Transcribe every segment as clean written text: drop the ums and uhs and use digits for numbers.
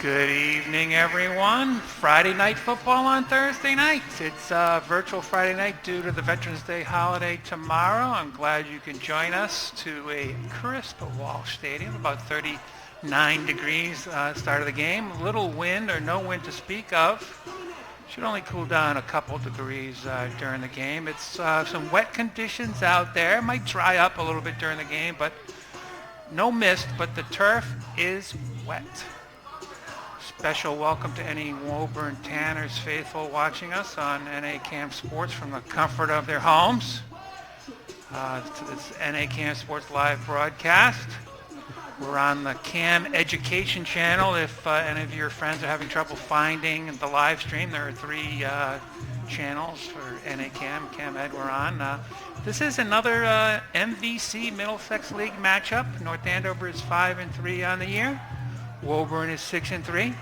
Good evening, everyone. Friday night football on Thursday nights. It's virtual Friday night due to the Veterans Day holiday tomorrow. I'm glad you can join us to a crisp Walsh Stadium, about 39 degrees start of the game. Little wind or no wind to speak of. Should only cool down a couple degrees during the game. It's some wet conditions out there. Might dry up a little bit during the game, but no mist, but the turf is wet. Special welcome to any Woburn Tanners faithful watching us on NA Cam Sports from the comfort of their homes. To this NA Cam Sports live broadcast. We're on the Cam Education channel. If any of your friends are having trouble finding the live stream, there are three channels for NA Cam. Cam Ed, we're on. This is another MVC Middlesex League matchup. North Andover is 5-3 on the year. Woburn is 6-3.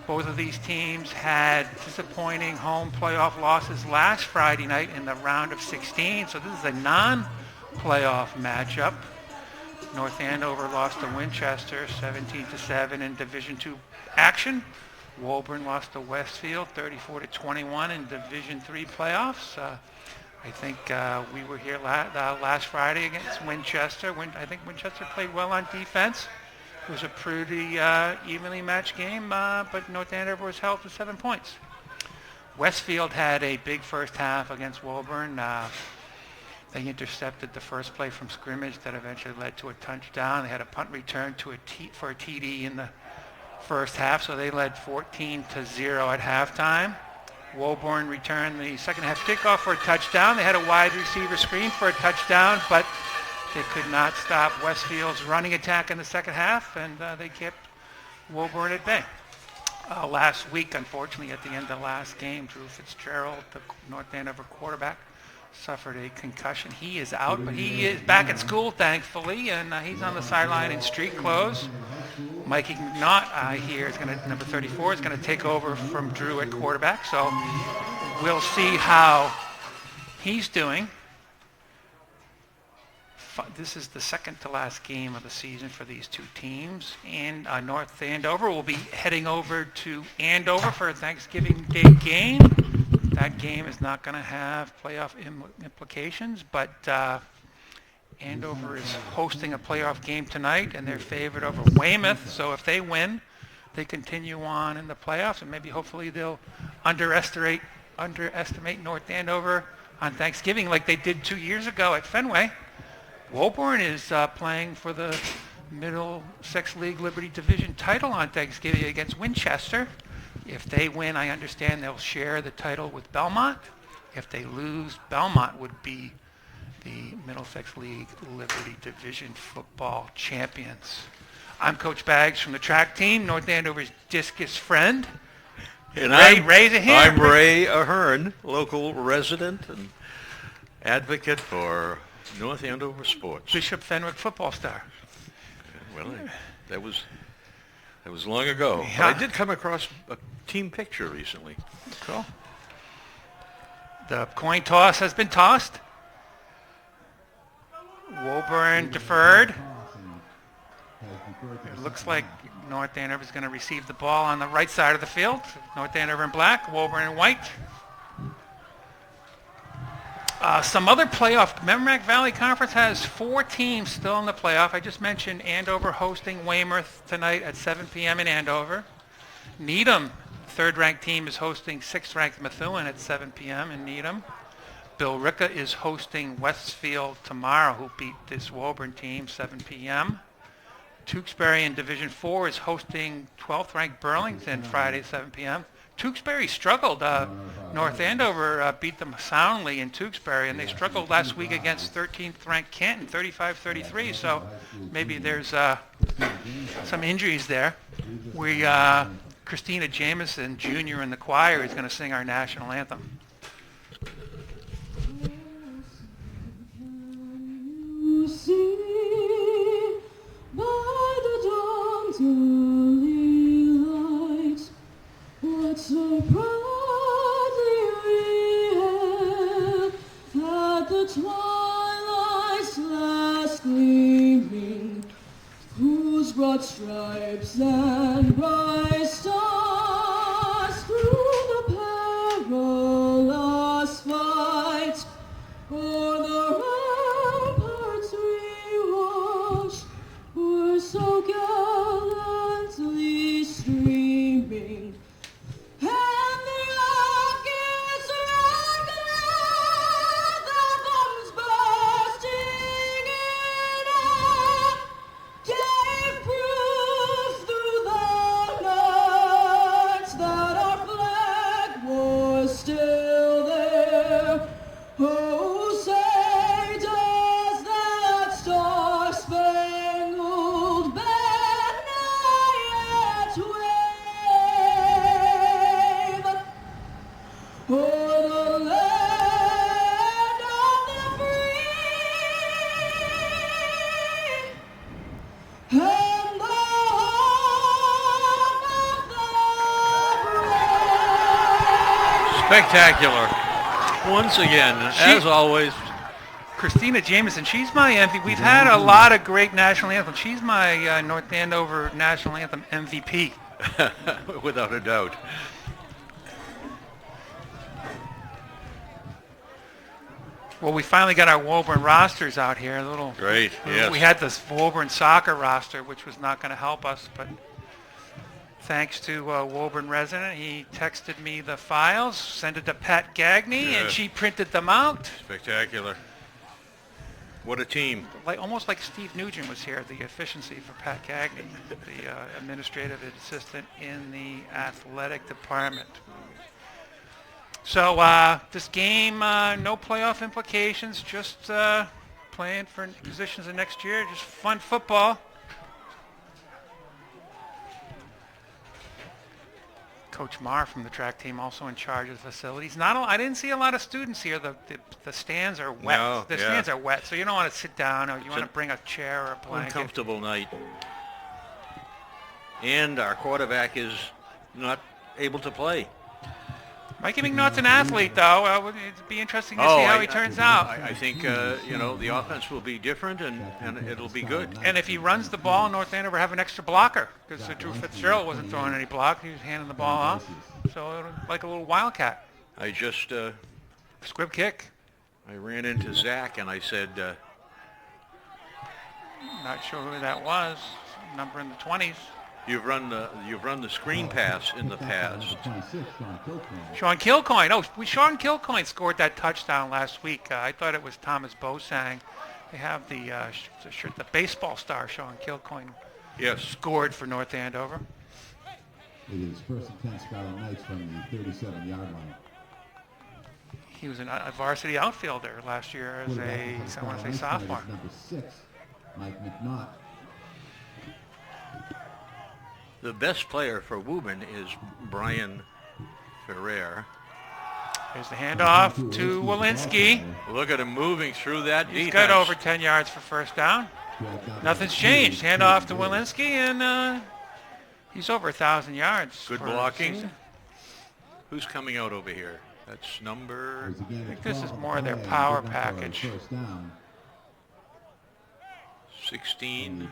Both of these teams had disappointing home playoff losses last Friday night in the round of 16, so this is a non-playoff matchup. North Andover lost to Winchester 17-7 in Division II action. Woburn lost to Westfield 34-21 in Division III playoffs. I think we were here last Friday against Winchester. I think Winchester played well on defense. It was a pretty evenly matched game, but North Andover was held to 7 points. Westfield had a big first half against Woburn. They intercepted the first play from scrimmage that eventually led to a touchdown. They had a punt return for a TD in the first half, so they led 14-0 at halftime. Woburn returned the second half kickoff for a touchdown. They had a wide receiver screen for a touchdown, but they could not stop Westfield's running attack in the second half, and they kept Woburn at bay. Last week, unfortunately, at the end of the last game, Drew Fitzgerald, the North Andover quarterback, suffered a concussion. He is out, but he is back at school, thankfully, and he's on the sideline in street clothes. Mikey McNaught, I hear, number 34, is going to take over from Drew at quarterback, so we'll see how he's doing. This is the second to last game of the season for these two teams, and North Andover will be heading over to Andover for a Thanksgiving Day game. That game is not going to have playoff implications, but Andover is hosting a playoff game tonight, and they're favored over Weymouth, so if they win, they continue on in the playoffs, and maybe hopefully they'll underestimate North Andover on Thanksgiving like they did 2 years ago at Fenway. Woburn is playing for the Middlesex League Liberty Division title on Thanksgiving against Winchester. If they win, I understand they'll share the title with Belmont. If they lose, Belmont would be the Middlesex League Liberty Division football champions. I'm Coach Baggs from the track team, North Andover's discus friend. And Raise a hand. I'm Ray Ahern, local resident and advocate for North Andover sports. Bishop Fenwick football star. Well, that was long ago. Yeah. But I did come across a team picture recently. Cool. The coin toss has been tossed. Woburn deferred. It looks like North Andover is going to receive the ball on the right side of the field. North Andover in black, Woburn in white. Some other playoff. Merrimack Valley Conference has 4 teams still in the playoff. I just mentioned Andover hosting Weymouth tonight at 7 p.m. in Andover. Needham, third-ranked team, is hosting 6th-ranked Methuen at 7 p.m. in Needham. Billerica is hosting Westfield tomorrow, who beat this Woburn team, 7 p.m. Tewksbury in Division 4 is hosting 12th-ranked Burlington Friday, 7 p.m. Tewksbury struggled. North Andover beat them soundly in Tewksbury, and they struggled last week against 13th-ranked Canton, 35-33. So maybe there's some injuries there. Christina Jameson Jr. in the choir is going to sing our national anthem. By the dawn's early light, what so proudly we hailed at the twilight's last gleaming, whose broad stripes and bright stars through the perilous fight o'er the ramparts we watched were so gallantly streaming. And the rockets ran glad, the bombs bursting in air gave proof through the night that our flag was still there. Oh, say does that star-spangled banner yet wave o'er the land of the free and the home of the brave? Spectacular. Once again, as always, Christina Jameson, she's my MVP. We've had a lot of great national anthems. She's my North Andover national anthem MVP. without a doubt. Well, we finally got our Woburn rosters out here. Great, yes. We had this Woburn soccer roster, which was not going to help us, but thanks to a Woburn resident, he texted me the files, sent it to Pat Gagney, and she printed them out. Spectacular. What a team. Almost like Steve Nugent was here, the efficiency for Pat Gagney, the administrative assistant in the athletic department. So this game, no playoff implications, just playing for positions of next year, just fun football. Coach Marr from the track team also in charge of the facilities. I didn't see a lot of students here. The stands are wet. No, the stands are wet, so you don't want to sit down or you want to bring a chair or a blanket. Uncomfortable night. And our quarterback is not able to play. Mikey McNaught's an athlete, though. It'd be interesting to see how he turns out. I think, the offense will be different and it'll be good. And if he runs the ball, North Andover have an extra blocker because Drew Fitzgerald wasn't throwing any block. He was handing the ball off. So like a little wildcat. I just, Squib kick. I ran into Zach and I said, Not sure who that was. Number in the 20s. you've run the screen pass in the past. Sean Kilcoyne. Sean Kilcoyne scored that touchdown last week. I thought it was Thomas Bosang. They have the baseball star Sean Kilcoyne. Yes. Scored for North Andover. It is first and 10 Scarlet Knights from the 37-yard line. He was a varsity outfielder last year as I want to say sophomore. Number 6, Mike McNaught. The best player for Woburn is Brian Ferrer. Here's the handoff to Walensky. Look at him moving through that He's defense. got over 10 yards for first down. Nothing's changed. Handoff to Walensky, and he's over 1,000 yards. Good blocking. Who's coming out over here? That's number... I think this is more of their power package. 16,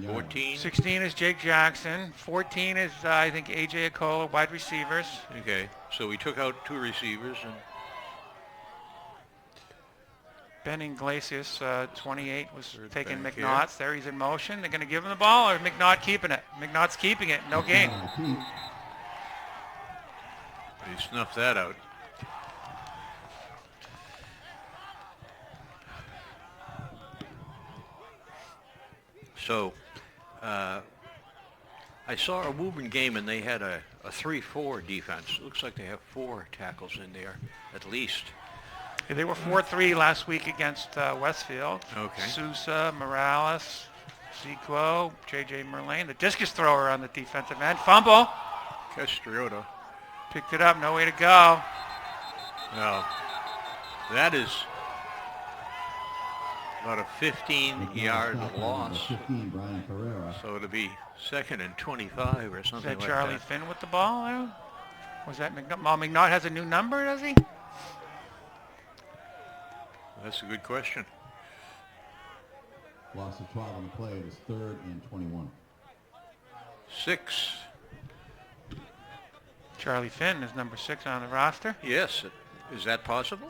14. 16 is Jake Jackson. 14 is, I think, A.J. Acola, wide receivers. Okay, so we took out 2 receivers. And Ben Iglesias, 28, was taking back McNaught's. There he's in motion. They're going to give him the ball, or McNaught keeping it? McNaught's keeping it. No gain. he snuffed that out. So, I saw a Woburn game and they had a 3-4 defense. It looks like they have 4 tackles in there, at least. They were 4-3 last week against Westfield. Okay. Sousa, Morales, Sequo, J.J. Merlane, the discus thrower on the defensive end. Fumble. Castriota. Picked it up. No way to go. No. That is about a 15-yard loss. 15, Brian Pereira. So it'll be 2nd and 25 or Is something that like Charlie that. Finn with the ball there? Was that McNaught? Well, McNaught has a new number, does he? That's a good question. Loss of 12 on the play. It is 3rd and 21. 6. Charlie Finn is number 6 on the roster. Yes. Is that possible?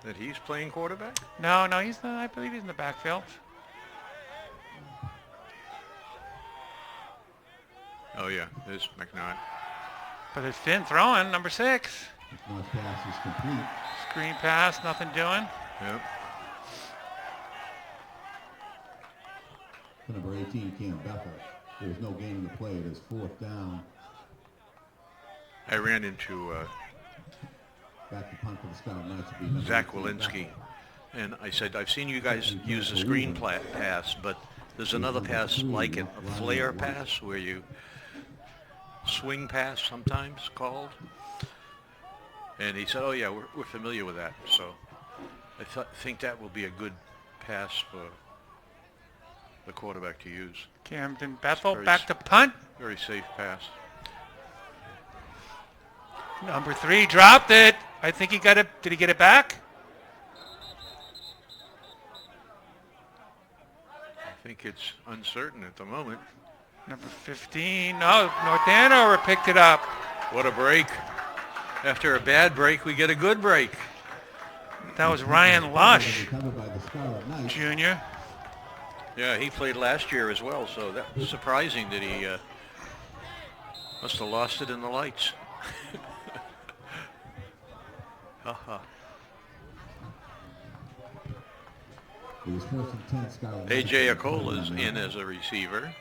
That he's playing quarterback? No, I believe he's in the backfield. Oh, yeah. There's McNaught. But it's Finn throwing, number 6. McNaugh's pass is complete. Screen pass, nothing doing. Yep. To number 18, Cam Bethel. There is no gain in the play. It is 4th down. I ran into Back to punt for the Scarlet Knights will be number Zach 18, Walensky, Bethel. and I said, I've seen you guys use the screen pass, but there's another pass like it, a flare pass, where you swing pass sometimes called. And he said, oh yeah, we're familiar with that. So I think that will be a good pass for the quarterback to use. Camden Bethel Very back to punt. Very safe pass. Number 3 dropped it. I think he got it. Did he get it back? I think it's uncertain at the moment. Number 15. No, North Andover picked it up. What a break. After a bad break, we get a good break. That was Ryan Lush, Recovered by the Scarlet Knights. Jr. Yeah, he played last year as well, so that was surprising that he must have lost it in the lights. Haha. It was 1st and 10, Scarlet Knights. A.J. Acola's in as a receiver.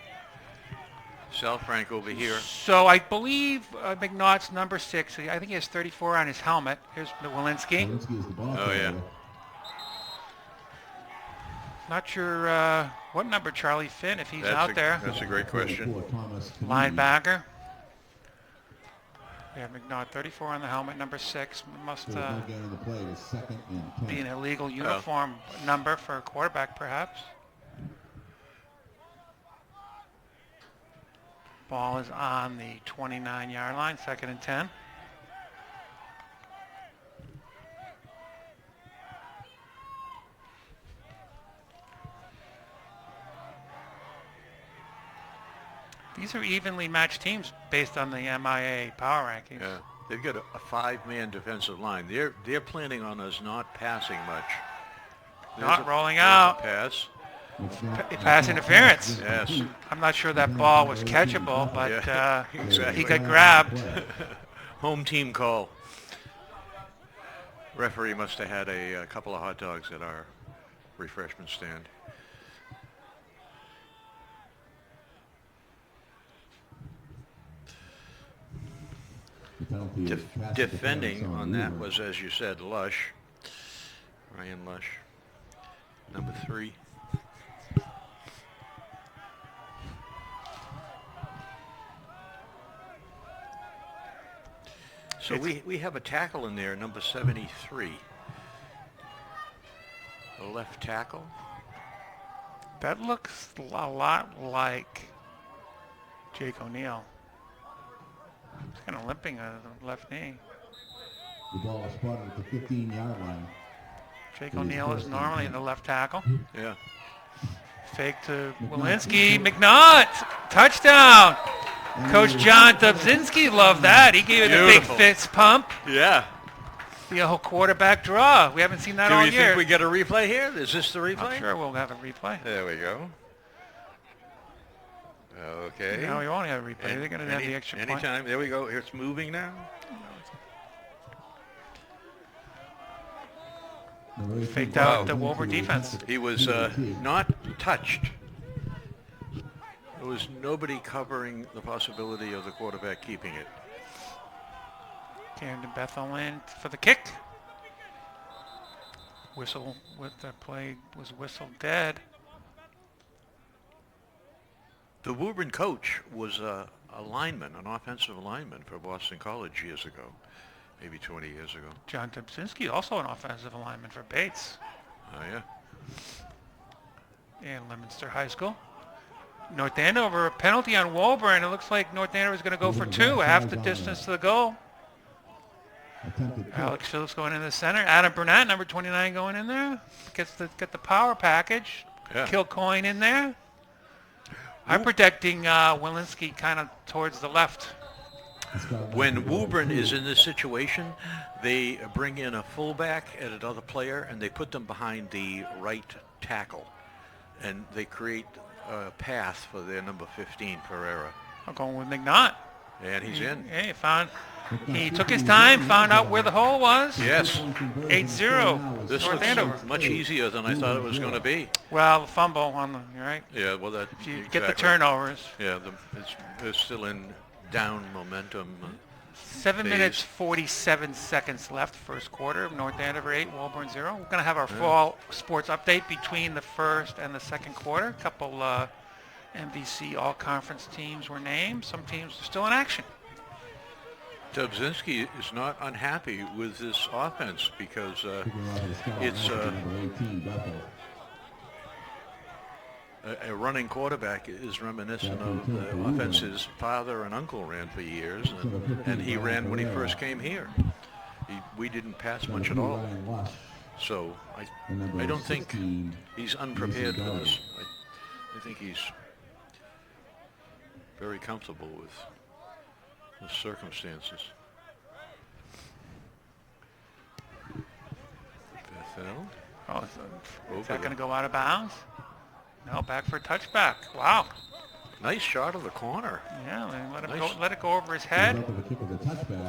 Sal Frank over here. So I believe McNaught's number 6. I think he has 34 on his helmet. Here's Walensky. Walensky is the ball Oh, yeah. carrier. Not sure what number Charlie Finn, if he's out there. That's a great question. 44, Thomas Kanini. Linebacker. We have McNaught 34 on the helmet, number 6. Must There was no gain in the play. It is 2nd and 10. be an illegal uniform number for a quarterback, perhaps. Ball is on the 29-yard line, 2nd and 10. These are evenly matched teams based on the MIA power rankings. Yeah, they've got a 5-man defensive line. They're planning on us not passing much. Not rolling there's out. A pass. Pass interference. Yes. I'm not sure that ball was catchable, but Yeah, exactly. he got grabbed. Home team call. Referee must have had a couple of hot dogs at our refreshment stand. The penalty is pass Defending interference on that Woburn. was, as you said, Lush. Ryan Lush. Number 3. So we have a tackle in there, number 73. A left tackle. That looks a lot like Jake O'Neill. He's kind of limping on the left knee. The ball is spotted at the 15-yard line. Jake O'Neill is normally the left tackle. Yeah. Fake to Walensky. McNaught! Touchdown! Coach John Dubzinski loved that. He gave it a big Beautiful. fist pump. Yeah. The whole quarterback draw. We haven't seen that Do all you year. think we get a replay here? Is this the replay? I'm sure we'll have a replay. There we go. Okay. No, we won't have a replay. They're going to have the extra point. Anytime. There we go. It's moving now. Number 18, Faked out the Woburn Woburn to defense. attempt He was PAT. not touched. There was nobody covering the possibility of the quarterback keeping it. Camden Bethel in for the kick. Whistle with the play was whistled dead. The Woburn coach was a lineman, an offensive lineman for Boston College years ago, maybe 20 years ago. John Dubzinski, also an offensive lineman for Bates Oh, yeah. in Leominster High School. North Andover, a penalty on Woburn. It looks like North Andover is going to go for 2, half the distance to the goal. Attempted kick. Alex Phillips going in the center. Adam Burnett, number 29, going in there. Get the power package. Yeah. Kilcoyne in there. I'm projecting Walensky kind of towards the left. When Woburn is in this situation, they bring in a fullback and another player, and they put them behind the right tackle, and they create a path for their number 15, Pereira. I'm going with McNaught. And he's in. Hey, he took his time, found out where the hole was. Yes. 8-0. This North Andover. looks much easier than I thought it was going to be. Well, the fumble on the, you're right. Yeah, well, that. If you exactly. get the turnovers. Yeah, it's still in down momentum. 7 phase. minutes, 47 seconds left, first quarter. North Andover 8, Woburn 0. We're going to have our fall sports update between the first and the second quarter. A couple MVC all-conference teams were named. Some teams are still in action. Dubzinski is not unhappy with this offense because it's a running quarterback is reminiscent of the offense his father and uncle ran for years, and he ran when he first came here. We didn't pass much at all. So I don't think he's unprepared for this. I think he's very comfortable with the circumstances. Bethel. Oh, is that going to go out of bounds? No, back for a touchback. Wow. Nice shot of the corner. Yeah, let him Nice. let it go over his head.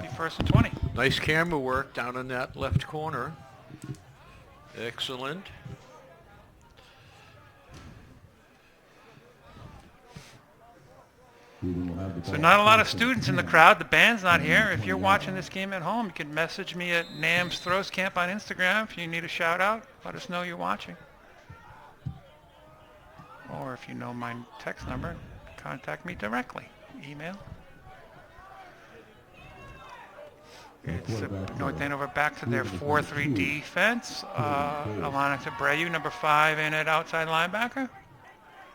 Be first and 20. Nice camera work down in that left corner. Excellent. So not a lot of students in the crowd. The band's not here. If you're watching this game at home, you can message me at NAMS Throws Camp on Instagram if you need a shout out. Let us know you're watching. Or if you know my text number, contact me directly. Email. It's North Andover back to their 4-3 defense. Alana Abreu, number 5, in at outside linebacker.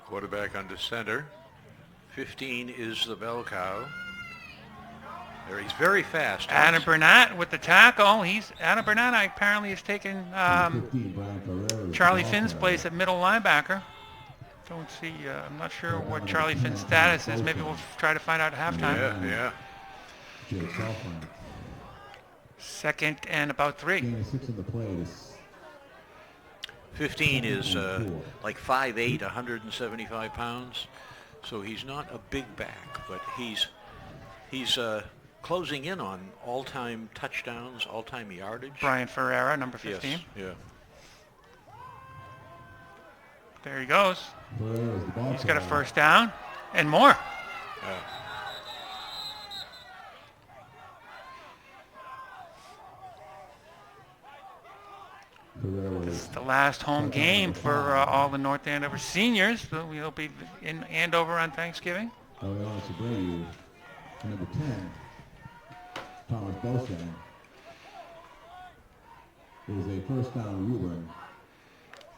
Quarterback under center. 15 is the bell cow. There, he's very fast. Adam Burnett with the tackle. Adam Burnett apparently has taken Charlie Finn's place at middle linebacker. Don't see. I'm not sure what Charlie Finn's status is. Maybe we'll try to find out at halftime. Yeah. Second and about 3. 15 is like 5'8", 175 pounds. So he's not a big back, but he's closing in on all-time touchdowns, all-time yardage. Brian Ferreira, number 15. Yes, yeah. There he goes. He's got a first down and more. This is the last home game for all the North Andover seniors. So we'll be in Andover on Thanksgiving. Number 10, Thomas Bosang, is a first down Woburn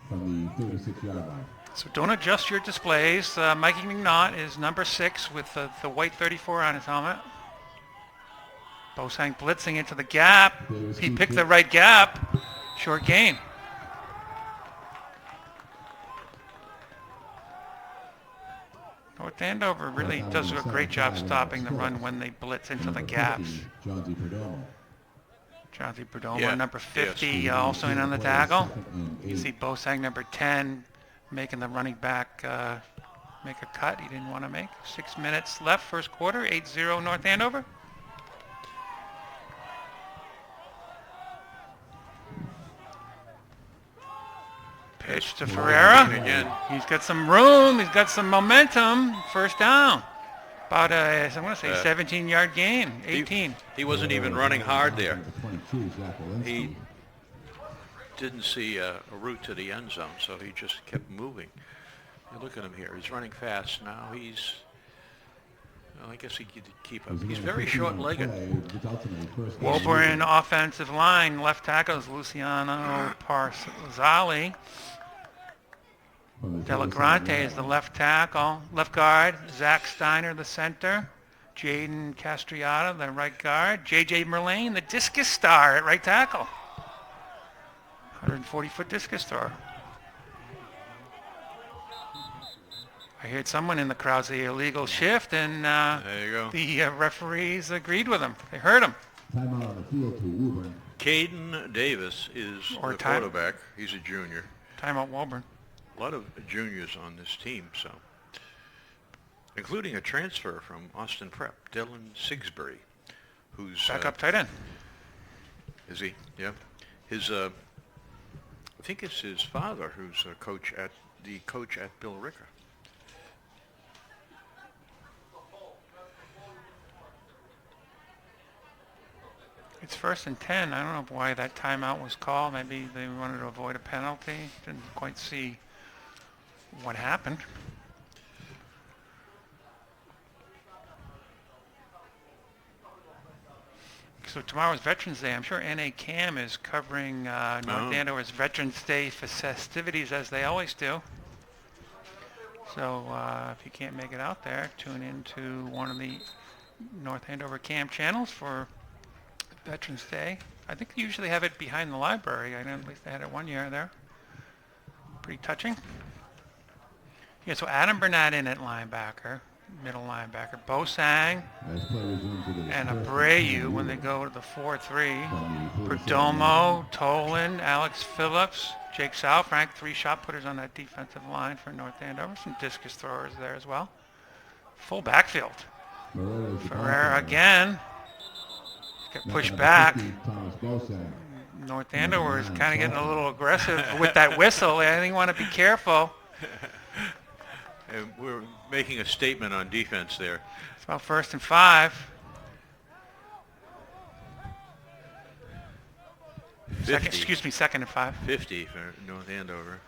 from the 36-yard line. So don't adjust your displays. Mikey McNaught is number 6 with the white 34 on his helmet. Bosang blitzing into the gap. He picked the right gap. Short game. North Andover really does a great job stopping the run when they blitz into the gaps. John Z. Perdomo, number 50, also in on the tackle. You see Bosang, number 10, making the running back make a cut he didn't want to make. 6 minutes left, first quarter, 8-0 North Andover. Pitch to Ferreira. Again. He's got some room. He's got some momentum. First down. About a, I want to say, 17-yard gain. 18. He wasn't even running hard there. He didn't see a route to the end zone, so he just kept moving. You look at him here. He's running fast now. Well, I guess he could keep up. He's very short-legged. Woburn offensive line. Left tackle is Luciano Parzali. Delagrante is the left tackle. Left guard, Zach Steiner, the center. Jaden Castriata, the right guard. J.J. Merlane, the discus star at right tackle. 140-foot discus thrower. I heard someone in the crowd say illegal shift, and There you go. the referees agreed with him. They heard him. Timeout on the field to Woburn. Caden Davis is Or the time- quarterback. He's a junior. Timeout Woburn. A lot of juniors on this team, so including a transfer from Austin Prep, Dylan Sigsbury, who's Backup tight end. Is he? Yeah. His I think it's his father who's a coach at Bill Ricker. It's 1st and 10. I don't know why that timeout was called. Maybe they wanted to avoid a penalty. Didn't quite see what happened. So tomorrow's Veterans Day. I'm sure NA Cam is covering North Andover's Veterans Day festivities as they always do. So if you can't make it out there, tune into one of the North Andover Cam channels for Veterans Day. I think they usually have it behind the library. I know at least they had it one year there. Pretty touching. Yeah, so Adam Burnett in at linebacker, middle linebacker. Bosang As play resumes with it. and Abreu when they go to the 4-3. Perdomo, Tolan, Alex Phillips, Jake Salfrank, 3 shot putters on that defensive line for North Andover. Some discus throwers there as well. Full backfield. Ferreira again. Get pushed back. North Andover is kind of getting a little aggressive with that whistle. I think you want to be careful. And we're making a statement on defense there. It's about 1st and 5. 50. Excuse me, 2nd and 5. 50 for North Andover.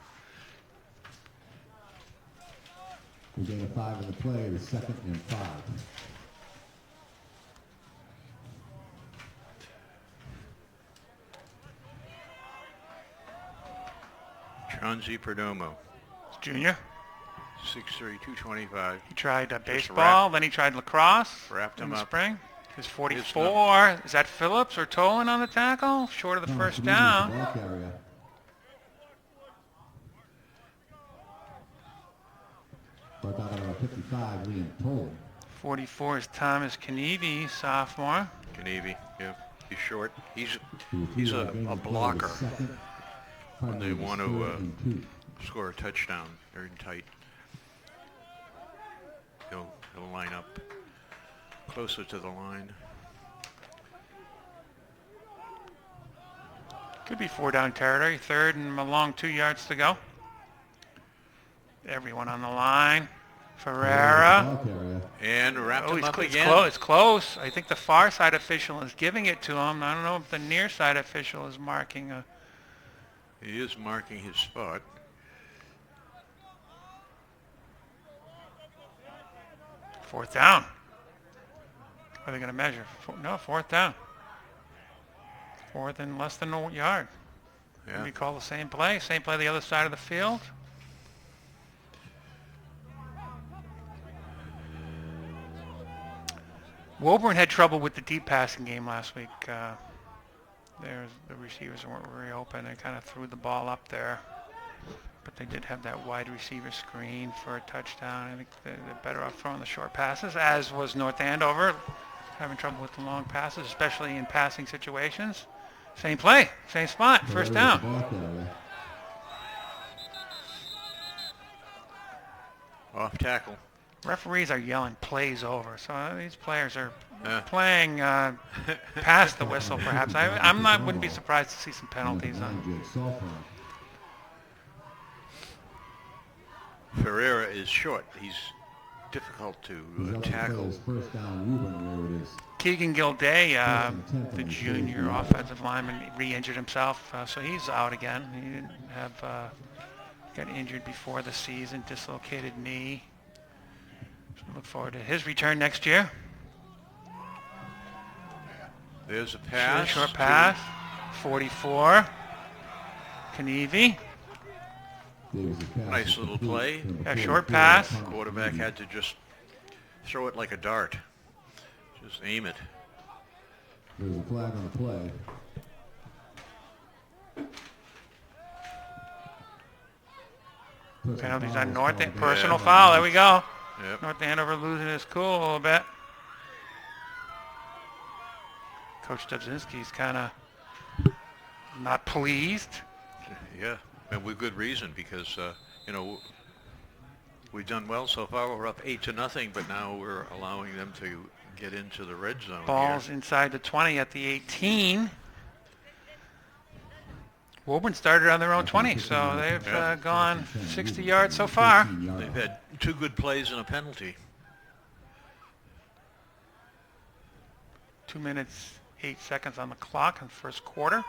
We gain a 5 in the play. It is 2nd and 5. Chauncey Perdomo, Junior. 6'3", 225. He tried Just baseball, then he tried lacrosse wrapped in him the up. spring. His 44. Is that Phillips or Tolan on the tackle? Short of the first down. Brought down about 55, Liam Tolan. 44 is Thomas Kanivi, sophomore. Kanivi, yeah. He's short. He's a blocker when they want to score a touchdown. Very tight. He'll line up closer to the line. Could be 4-down territory. 3rd and a long 2 yards to go. Everyone on the line. Ferreira. And wrapped him up It's again. it's close. I think the far side official is giving it to him. I don't know if the near side official is marking a... He is marking his spot. Fourth down. What are they going to measure? No, 4th down. 4th and less than a yard. Yeah. We call the same play the other side of the field. Woburn had trouble with the deep passing game last week. The receivers weren't very open. They kind of threw the ball up there. But they did have that wide receiver screen for a touchdown. I think they're better off throwing the short passes, as was North Andover, having trouble with the long passes, especially in passing situations. Same play, same spot, 1st down. Off tackle. Referees are yelling plays over, so these players are playing past the whistle, perhaps. Wouldn't be surprised to see some penalties on. Ferreira is short. He's difficult to tackle. Keegan Gilday, the junior offensive lineman, re-injured himself, so he's out again. He didn't have got injured before the season, dislocated knee. So look forward to his return next year. There's a pass. Short pass. 44. Kanivi. Nice little play. A short pass. Quarterback had to just throw it like a dart. Just aim it. There's a flag on the play. Penalties foul on is North. called. Personal Yeah. foul. There we go. Yep. North Andover losing his cool a little bit. Coach Dubzinski's kind of not pleased. Yeah, and with good reason because, you know, we've done well so far. We're up 8-0, but now we're allowing them to get into the red zone Ball's here. inside the 20 at the 18. Woburn started on their own 20, so they've Yeah. gone 60 yards so far. They've had 2 good plays and a penalty. 2 minutes, 8 seconds on the clock in the first quarter.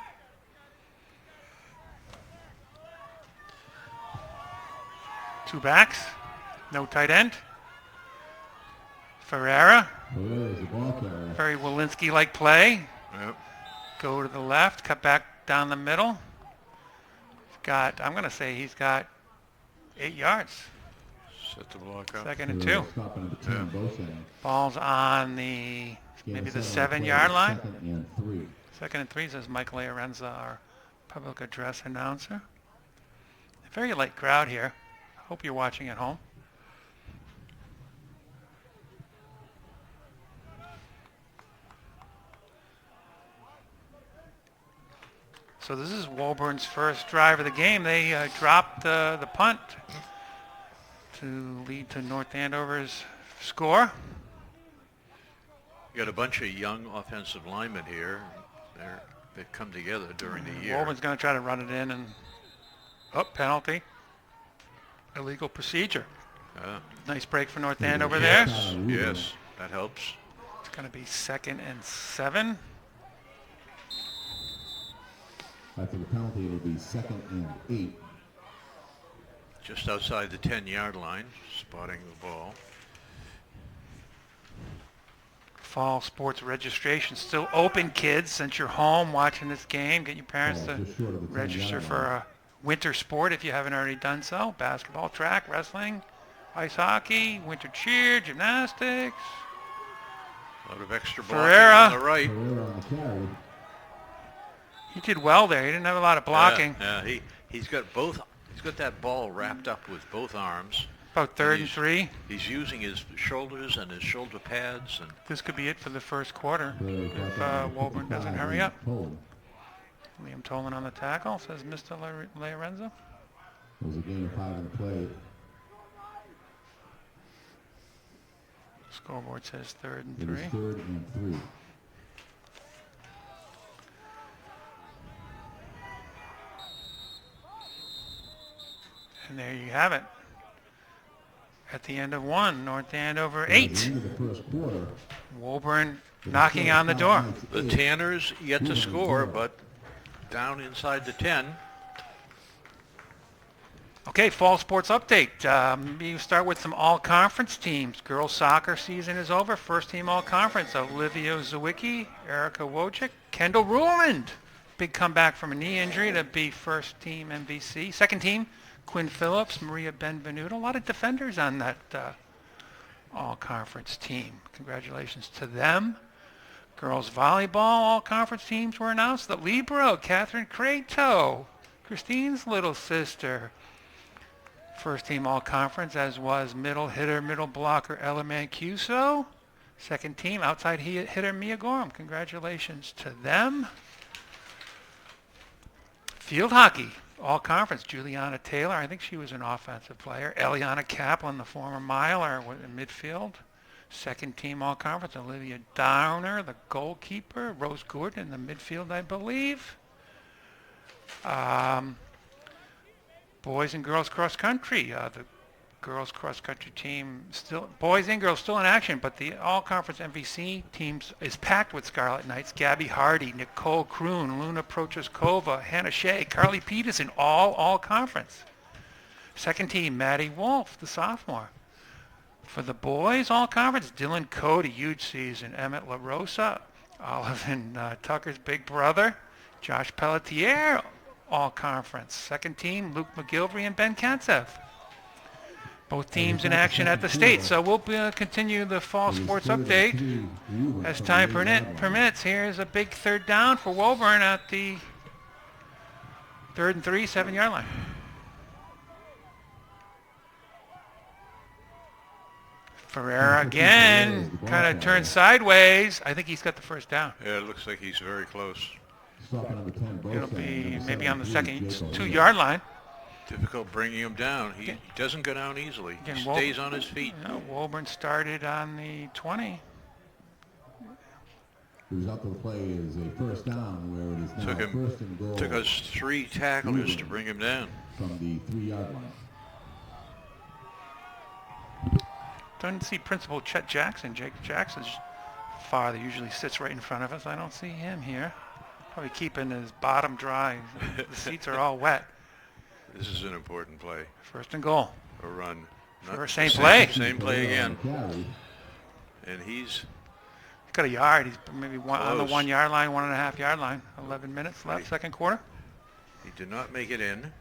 Two backs, no tight end. Ferreira, Ferreira is the ball carrier. very Walensky-like play. Yep. Go to the left, cut back down the middle. I'm going to say he's got 8 yards. Set the block up. Second and Ferreira 2. stopping at the 10 both ends. Ball's on maybe the 7 7-yard line. Second and 3. Second and 3, says Mike Leorenza, our public address announcer. A very light crowd here. Hope you're watching at home. So this is Woburn's first drive of the game. They dropped the punt to lead to North Andover's score. You got a bunch of young offensive linemen here. They've come together during the year. Woburn's going to try to run it in and penalty. Illegal procedure. Nice break for North Andover there. Yes, that helps. It's going to be 2nd and 7. After the penalty, it'll be 2nd and 8. Just outside the 10-yard line, spotting the ball. Fall sports registration still open, kids. Since you're home watching this game, get your parents to Just short of the 10-yard register for line. a winter sport if you haven't already done so. Basketball, track, wrestling, ice hockey, winter cheer, gymnastics. A lot of extra blocking Ferreira. on the right. Ferreira on the carry. He did well there. He didn't have a lot of blocking. Yeah, he's got both. He's got that ball wrapped up with both arms. About 3rd and He's- 3. He's using his shoulders and his shoulder pads, and This could be it for the first quarter Ferreira brought if down at Woburn 55 doesn't hurry up. Told. Liam Tolan on the tackle, says Mr. Leorenza. It was a gain of 5 in the play. Scoreboard says 3rd and It is 3. 3rd and 3. And there you have it. At the end of 1, North Andover At the 8. end of the first quarter, Woburn knocking on the door. the Tanners yet to score, but down inside the 10. Okay, fall sports update. You start with some all-conference teams. Girls soccer season is over. First team all-conference, Olivia Zawicki, Erica Wojcik, Kendall Ruland. Big comeback from a knee injury to be first team MVC. Second team, Quinn Phillips, Maria Benvenuto. A lot of defenders on that all-conference team. Congratulations to them. Girls volleyball all-conference teams were announced. The Libero, Catherine Crato, Christine's little sister. First team all-conference, as was middle hitter, middle blocker Ella Mancuso. Second team, outside hitter Mia Gorham. Congratulations to them. Field hockey, all-conference, Juliana Taylor. I think she was an offensive player. Eliana Kaplan, the former miler, was in midfield. Second team all-conference, Olivia Downer, the goalkeeper. Rose Gordon in the midfield, I believe. Boys and girls cross country. The girls cross country team still, boys and girls still in action, but the all conference MVC teams is packed with Scarlet Knights. Gabby Hardy, Nicole Kroon, Luna Prochaskova, Hannah Shea, Carly Peterson, all conference. Second team, Maddie Wolf, the sophomore. For the boys, all conference, Dylan Cody, huge season. Emmett LaRosa, Oliver Tucker's big brother. Josh Pelletier, all conference. Second team, Luke McGilvery and Ben Kantsev. Both teams in action at the state. So we'll continue the fall sports update as time permits. Here's a big 3rd down for Woburn at the 3rd and 3, 7-yard line. Ferreira again, kind of turns sideways. I think he's got the first down. Yeah, it looks like he's very close. Stop number 10, It'll Bosa, be number maybe on the 73, second Jacob 2-yard line. Difficult bringing him down. He doesn't go down easily. Again, He stays on his feet. Woburn started on the 20. The result of the play is a first down where it is now Took him- first and goal Took us 3 tacklers to bring him down. from the 3-yard line. Don't see Principal Chet Jackson. Jake Jackson's father usually sits right in front of us. I don't see him here. Probably keeping his bottom dry. The seats are all wet. This is an important play. First and goal. A run. Not For the same play. Same play again. Carry. And he's He's got a yard. He's maybe on the Close. 1-yard line, 1.5-yard line. 11 minutes left, Right. second quarter. he did not make it in.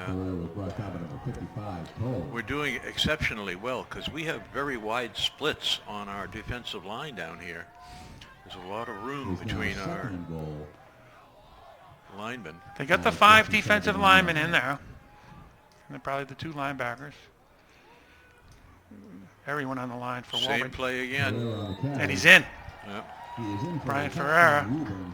Ferreira was brought down by number 55, Cole. We're doing exceptionally well because we have very wide splits on our defensive line down here. There's a lot of room It's now between second our and goal. linemen. They got the 5 defensive linemen in there. And then probably the 2 linebackers. Everyone on the line for Same Woburn. play again. Ferreira on the carry. And he's in. Yeah. He is in for Brian the touchdown, Ferreira. Woburn.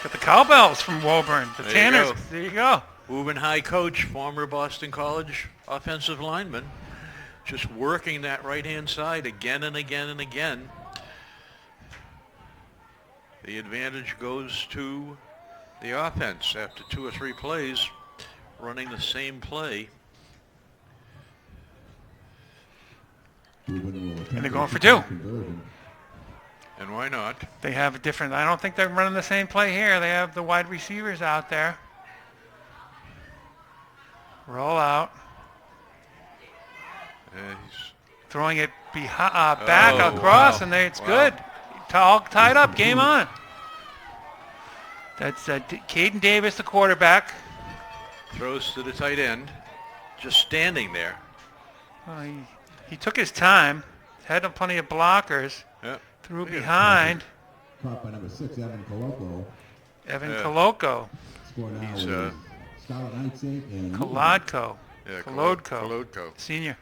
Got the cowbells from Woburn. The There you Tanners. go. There you go. Woburn High coach, former Boston College offensive lineman, just working that right-hand side again and again and again. The advantage goes to the offense after 2 or 3 plays, running the same play. Woburn will attempt And they're a going for 2. two-point conversion. And why not? They have a different, I don't think they're running the same play here. They have the wide receivers out there. Roll out. He's Throwing it back Oh, across, wow. and it's Wow. good. All tied up, game on. That's Caden Davis, the quarterback. throws to the tight end, just standing there. Well, he took his time, had plenty of blockers, Yep. threw Yeah. behind. Caught by number 6, Evan Coloco. Evan Yeah. Coloco, Score now He's, is Scarlet Knights 8 and Woburn. Kolodko, Yeah, Kolodko, Kolodko. senior.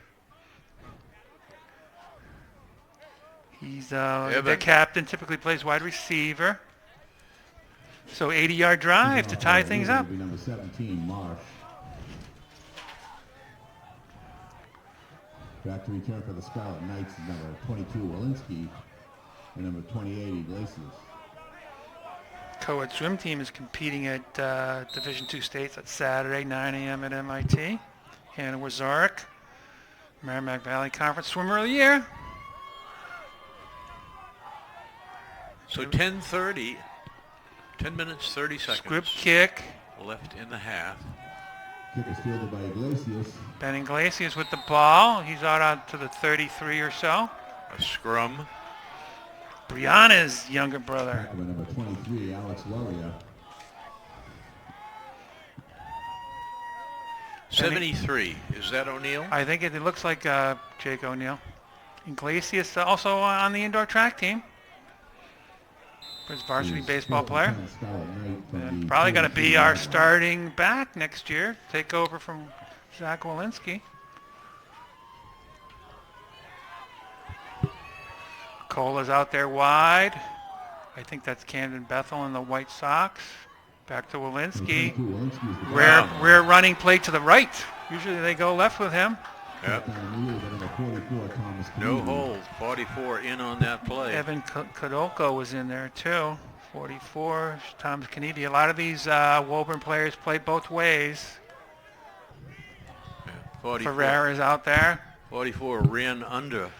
He's the Evan. captain, typically plays wide receiver. So 80-yard drive to tie things up. Woburn will be number 17, Marsh. Back to return for the Scarlet Knights is number 22, Walensky, and number 28, Iglesias. Co-ed swim team is competing at Division II states at Saturday, 9 a.m. at MIT. Hannah Wazarek, Merrimack Valley Conference Swimmer of the Year. So 10:30, 10 minutes, 30 seconds Squib kick. left in the half. Kick is fielded by Iglesias. Ben Iglesias with the ball. He's out to the 33 or so. A scrum. Brianna's younger brother. Back by number 23, Alex Luria. 73. Is that O'Neill? I think it looks like Jake O'Neill. Iglesias also on the indoor track team. His varsity He's baseball still player. the Scarlet Knight from And the probably going to 22 be our yard line. starting back next year. Take over from Zach Walensky. Cola's out there wide. I think that's Camden Bethel in the White Sox. Back to Walensky. Walensky is the Rear running play to the right. Usually they go left with him. Yep. down immediately by number 44, Thomas No Kennedy. hold. 44 in on that play. Evan Kodolko was in there too. 44, Thomas Kennedy. A lot of these Woburn players play both ways. Yeah, 44, Ferreira's out there. 44 ran under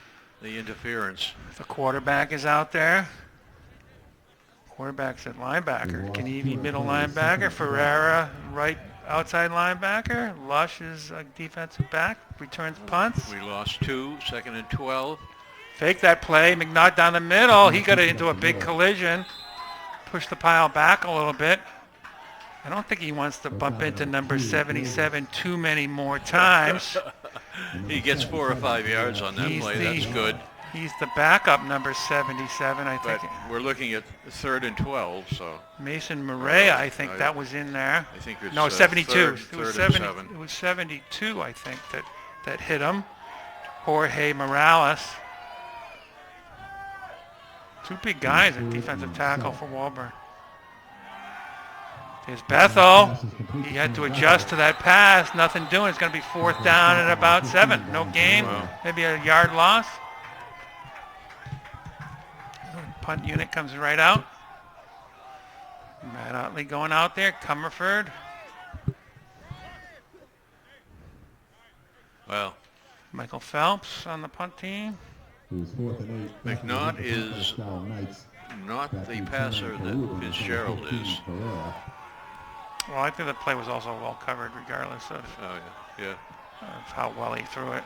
the interference. The quarterback is out there. Quarterback's at They linebacker. lost Kennedy, two middle players, linebacker. second Ferreira, right outside linebacker. Lush is a defensive back. Returns punts. We lost 2, second and 12. Fake that play. McNutt down the middle. He got into a big collision. Pushed the pile back a little bit. I don't think he wants to bump into number 77 too many more times. He gets 4 or 5 yards on that He's play. the- That's good. He's the backup, number 77, I think. But we're looking at 3rd and 12, so Mason Murray, I think that was in there. I think it's No, 72. Third and 7. It was 72, I think, that hit him. Jorge Morales. Two big guys at defensive tackle for Woburn. There's Bethel. He had to adjust to that pass. Nothing doing. It's going to be 4th down and about 7. No gain. Wow. Maybe a yard loss. Punt unit comes right out. Matt Utley going out there. Comerford. Well, Michael Phelps on the punt team. It was 4th and 8. McNaught is not the passer that Fitzgerald is. Well, I think the play was also well covered regardless of, Oh, yeah. of how well he threw it.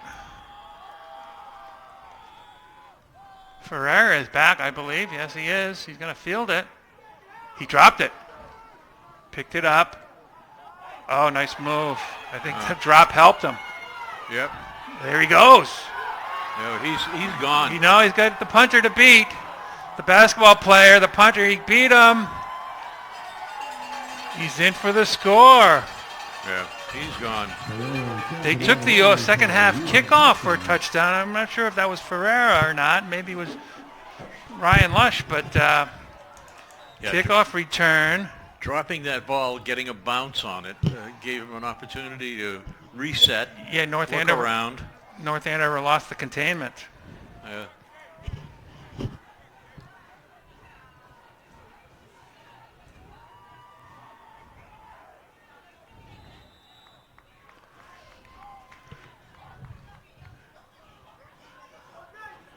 Ferreira is back, I believe. Yes, he is. He's going to field it. He dropped it. Picked it up. Oh, nice move. I think the drop helped him. Yep. There he goes. No, he's gone. You know, he's got the punter to beat. The basketball player, the punter, he beat him. He's in for the score. Yeah, he's gone. They took the second half kickoff for a touchdown. I'm not sure if that was Ferreira or not. Maybe it was Ryan Lush, but kickoff return. Dropping that ball, getting a bounce on it, gave him an opportunity to reset, Yeah, North look Andover. around. North Andover lost the containment.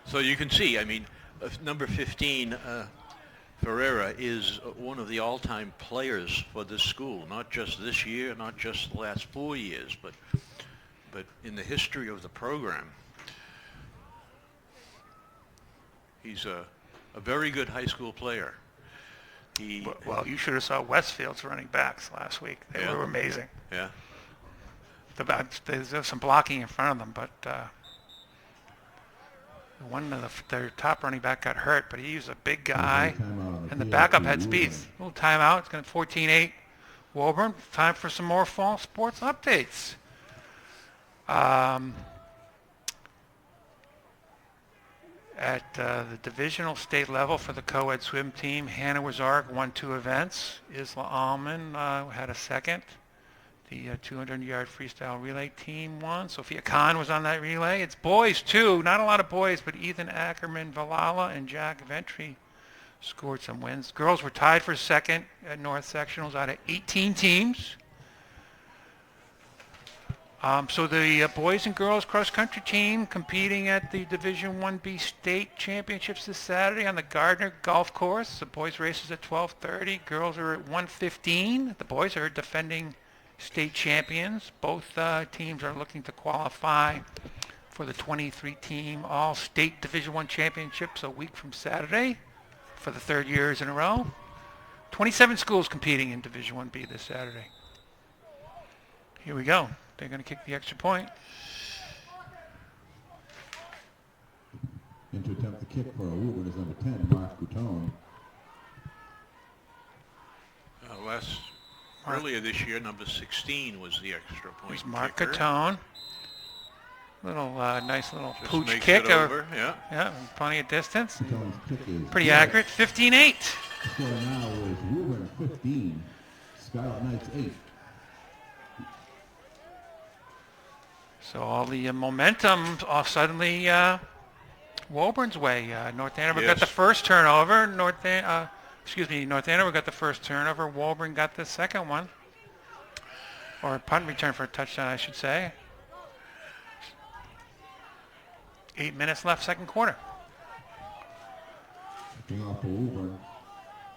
So you can see, I mean, number 15, Ferreira, is one of the all-time players for this school, not just this year, not just the last 4 years, but in the history of the program. He's a very good high school player. Well, you should have saw Westfield's running backs last week. They were amazing. Yeah. There's some blocking in front of them, but one of their top running back got hurt, but he was a big guy, and the backup had speed. A little timeout. It's going to 14-8 Woburn. Time for some more fall sports updates. At the divisional state level for the co-ed swim team, Hannah Wazark won 2 events. Isla Alman had a second. The 200-yard freestyle relay team won. Sophia Khan was on that relay. It's boys, too. Not a lot of boys, but Ethan Ackerman, Valhalla, and Jack Ventry scored some wins. Girls were tied for second at North Sectionals out of 18 teams. So the boys and girls cross-country team competing at the Division 1B state championships this Saturday on the Gardner Golf Course. The boys race is at 12:30. Girls are at 1:15. The boys are defending state champions. Both teams are looking to qualify for the 23-team All-State Division I Championships a week from Saturday for the 3rd years in a row. 27 schools competing in Division 1B this Saturday. Here we go. They're going to kick the extra point. In to attempt the kick for a Woburn is number 10, Mark Coutone. Earlier this year, number 16 was the extra point. There's Mark kicker. Catone. Nice little Just pooch makes kick. it over, yeah. Yeah, plenty of distance. Coutone's kick is Pretty good. accurate. 15-8. The score now is Woburn 15, Scarlet Knights 8. So all the momentum all suddenly Woburn's way. North Andover got Yes. the first turnover. North Andover got the first turnover. Woburn got the second one. Or a punt return for a touchdown, I should say. 8 minutes left, second quarter. Kicking off for Woburn.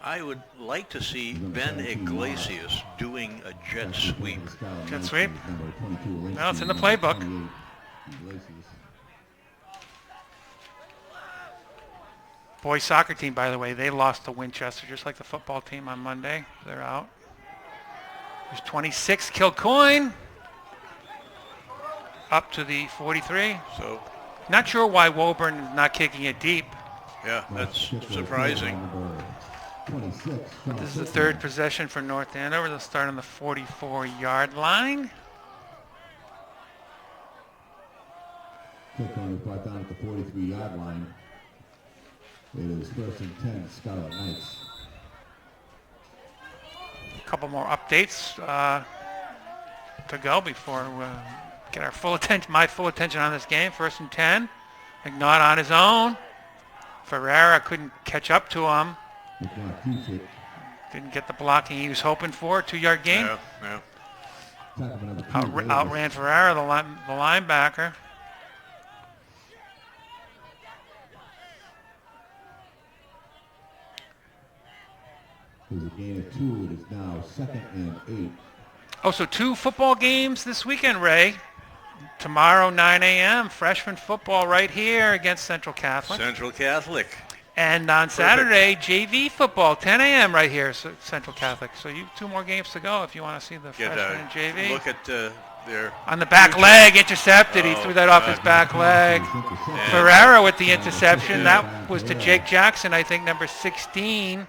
I would like to see Ben Iglesias doing a jet sweep. Jet sweep? No, it's in the playbook. Boys soccer team, by the way, they lost to Winchester, just like the football team on Monday. They're out. There's 26, Kilcoyne. Up to the 43. So Not sure why Woburn is not kicking it deep. Yeah, that's Kicker, surprising. number 26, This is the third possession for North Andover. They'll start on the 44-yard line. Kick only brought down at the 43-yard line. It is 1st and 10, Scarlet Knights. A couple more updates to go before we get our full attention, my full attention on this game. 1st and 10. McNaught on his own. Ferreira couldn't catch up to him. McNaught keeps it. Didn't get the blocking he was hoping for. 2-yard gain. Yeah, yeah. Tackle number 2, Davis. Outran Ferreira, the linebacker. There's a gain of 2. It is now 2nd and 8. Oh, so 2 football games this weekend, Ray. Tomorrow, 9 a.m., freshman football right here against Central Catholic. Central Catholic. And on Saturday, JV football, 10 a.m. right here, Central Catholic. So you 2 more games to go if you want to see the freshman and JV. Look at their... On the back leg, intercepted. He threw that off his back leg. Ferreira with the interception. That was to Jake Jackson, I think, number 16.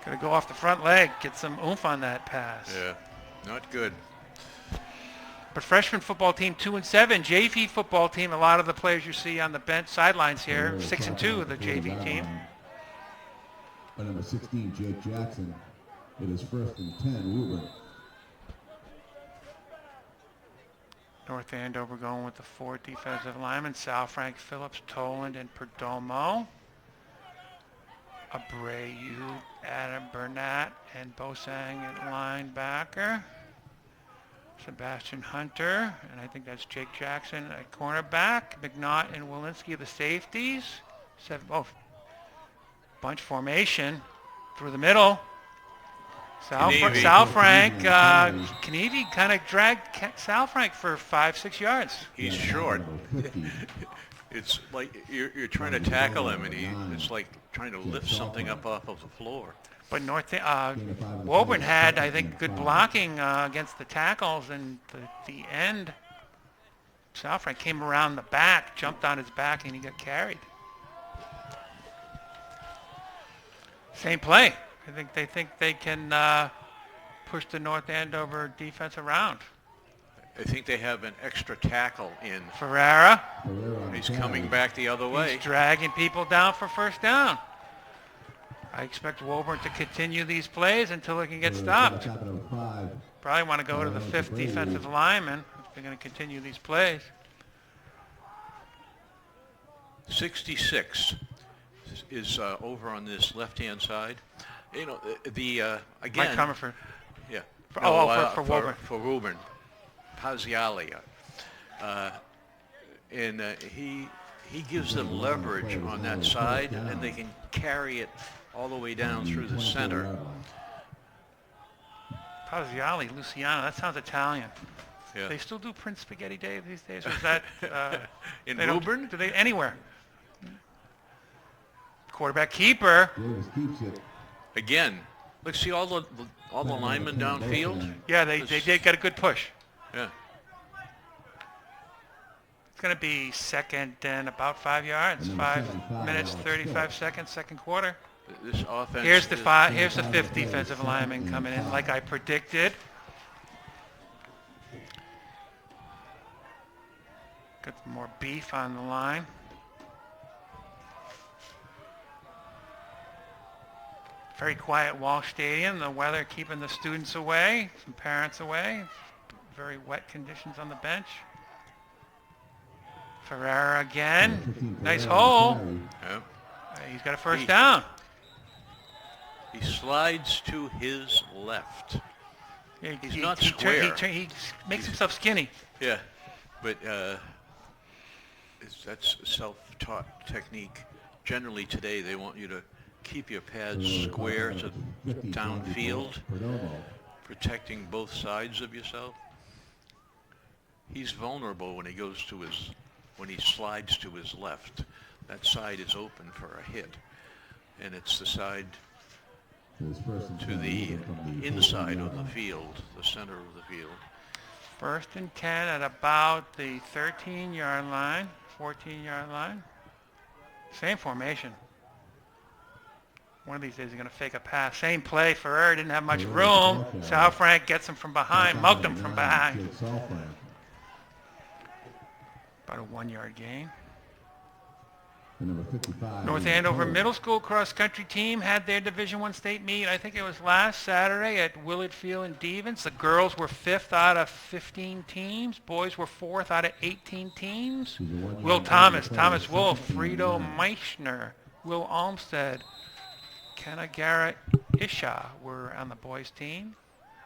Going to go off the front leg, get some oomph on that pass. Yeah, not good. But freshman football team 2-7, JV football team. A lot of the players you see on the bench sidelines here, 6-2 the JV team. By number 16, Jake Jackson. It is 1st and 10, Woburn. North Andover going with the 4 defensive linemen: Sal, Frank, Phillips, Toland, and Perdomo. Abreu, Adam Burnett, and Bosang at linebacker. Sebastian Hunter, and I think that's Jake Jackson at cornerback. McNaught and Walensky, the safeties. Bunch formation through the middle. Sal Frank, Kennedy kind of dragged Sal Frank for 5-6 yards. He's short. It's like you're trying to tackle him, and it's like trying to lift something up off of the floor. But Woburn had, I think, good blocking against the tackles, and the end, Sal Frank came around the back, jumped on his back, and he got carried. Same play. They think they can push the North Andover defense around. I think they have an extra tackle in. Ferreira. He's coming back the other way. He's dragging people down for first down. I expect Woburn to continue these plays until it can get stopped. Probably want to go to the 5th defensive lineman if they're going to continue these plays. 66 is over on this left-hand side. You know, again. Mike Comerford. Yeah. For Woburn. For Woburn. Pazialia. And he gives them leverage on that side, and they can carry it all the way down through the center. Paziali, Luciano, that sounds Italian. Yeah. They still do Prince Spaghetti Day these days? Or is that in they Woburn? Do they anywhere? Quarterback keeper. Davis keeps it. Again, look, see all the linemen downfield? Yeah, they did get a good push. Yeah. It's going to be second and about 5 yards. 5 minutes, 35 seconds, second quarter. This offense. Here's the 5th defensive lineman coming in, like I predicted. Got some more beef on the line. Very quiet Walsh Stadium. The weather keeping the students away, some parents away. Very wet conditions on the bench. Ferreira again. Nice hole. Yeah. He's got a first down. He slides to his left. Yeah, He's not square. He makes himself skinny. Yeah, but that's self-taught technique. Generally today they want you to keep your pads square to downfield, protecting both sides of yourself. He's vulnerable when he slides to his left. That side is open for a hit, and it's the side to the inside of the field, the center of the field. First and 10 at about the 13-yard line, 14-yard line. Same formation. One of these days he's going to fake a pass. Same play. Ferrer didn't have much room. Sal Frank gets him from behind, mugged him from behind. About a 1-yard gain. Number 55. North Andover Middle School cross-country team had their Division I state meet. I think it was last Saturday at Willard Field in Devens. The girls were 5th out of 15 teams. Boys were 4th out of 18 teams. Will Thomas, Thomas Wolf, Frito Meichner, Will Olmstead, Kenna Garrett Isha were on the boys' team.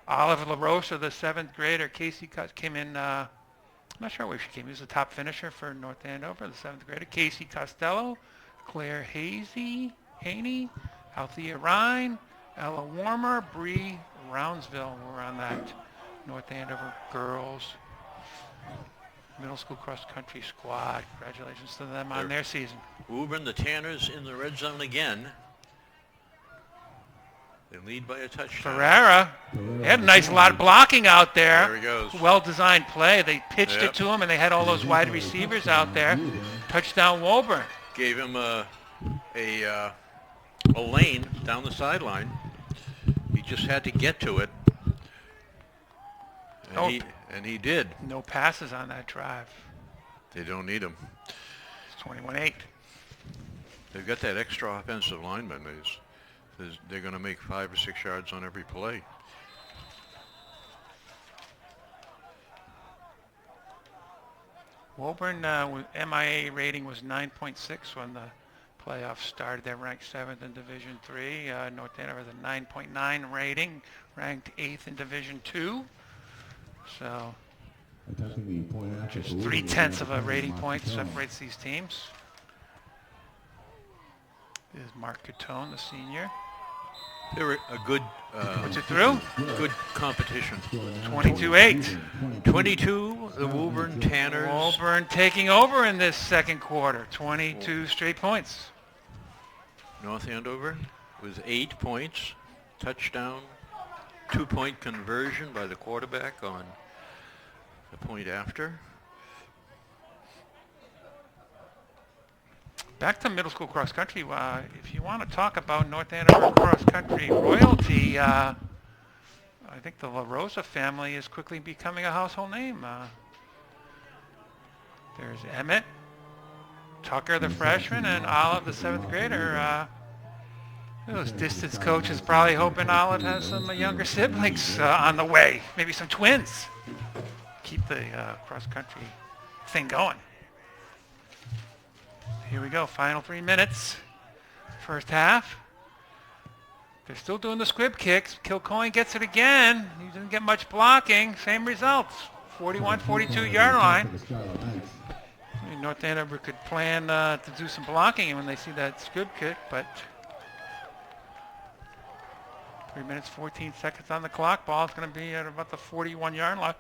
Olive LaRosa, the 7th grader, Casey came in, I'm not sure where she came. He was the top finisher for North Andover, the 7th grader. Casey Costello, Claire Haney, Althea Ryan, Ella Warmer, Bree Roundsville were on that North Andover girls middle school cross-country squad. Congratulations to them on their season. Woburn, the Tanners in the red zone again. They lead by a touchdown. Ferreira, they had a nice lot of blocking out there. There he goes. Well-designed play. They pitched it to him, and they had all those wide receivers out there. Touchdown Woburn. Gave him a lane down the sideline. He just had to get to it. And he did. No passes on that drive. They don't need him. It's 21-8. They've got that extra offensive lineman. They're going to make 5 or 6 yards on every play. Woburn MIA rating was 9.6 when the playoffs started. They're ranked 7th in Division III. North Andover has a 9.9 rating, ranked 8th in Division II. So just 0.3 of a rating point separates these teams. This is Mark Catone, the senior. They were a good Puts it through. good competition. 22-8. 22, the Woburn Tanners. Woburn taking over in this second quarter. 22 straight points. North Andover with 8 points. Touchdown. 2-point conversion by the quarterback on the point after. Back to middle school cross country. If you want to talk about North Andover cross country royalty, I think the La Rosa family is quickly becoming a household name. There's Emmett, Tucker, the freshman, and Olive, the 7th grader. Those distance coaches probably hoping Olive has some younger siblings on the way, maybe some twins. Keep the cross country thing going. Here we go, final 3 minutes. First half. They're still doing the squib kicks. Kilcoyne gets it again. He didn't get much blocking. Same results. 41-42 yard line. North Andover could plan to do some blocking when they see that squib kick, but 3 minutes, 14 seconds on the clock. Ball's going to be at about the 41 yard line.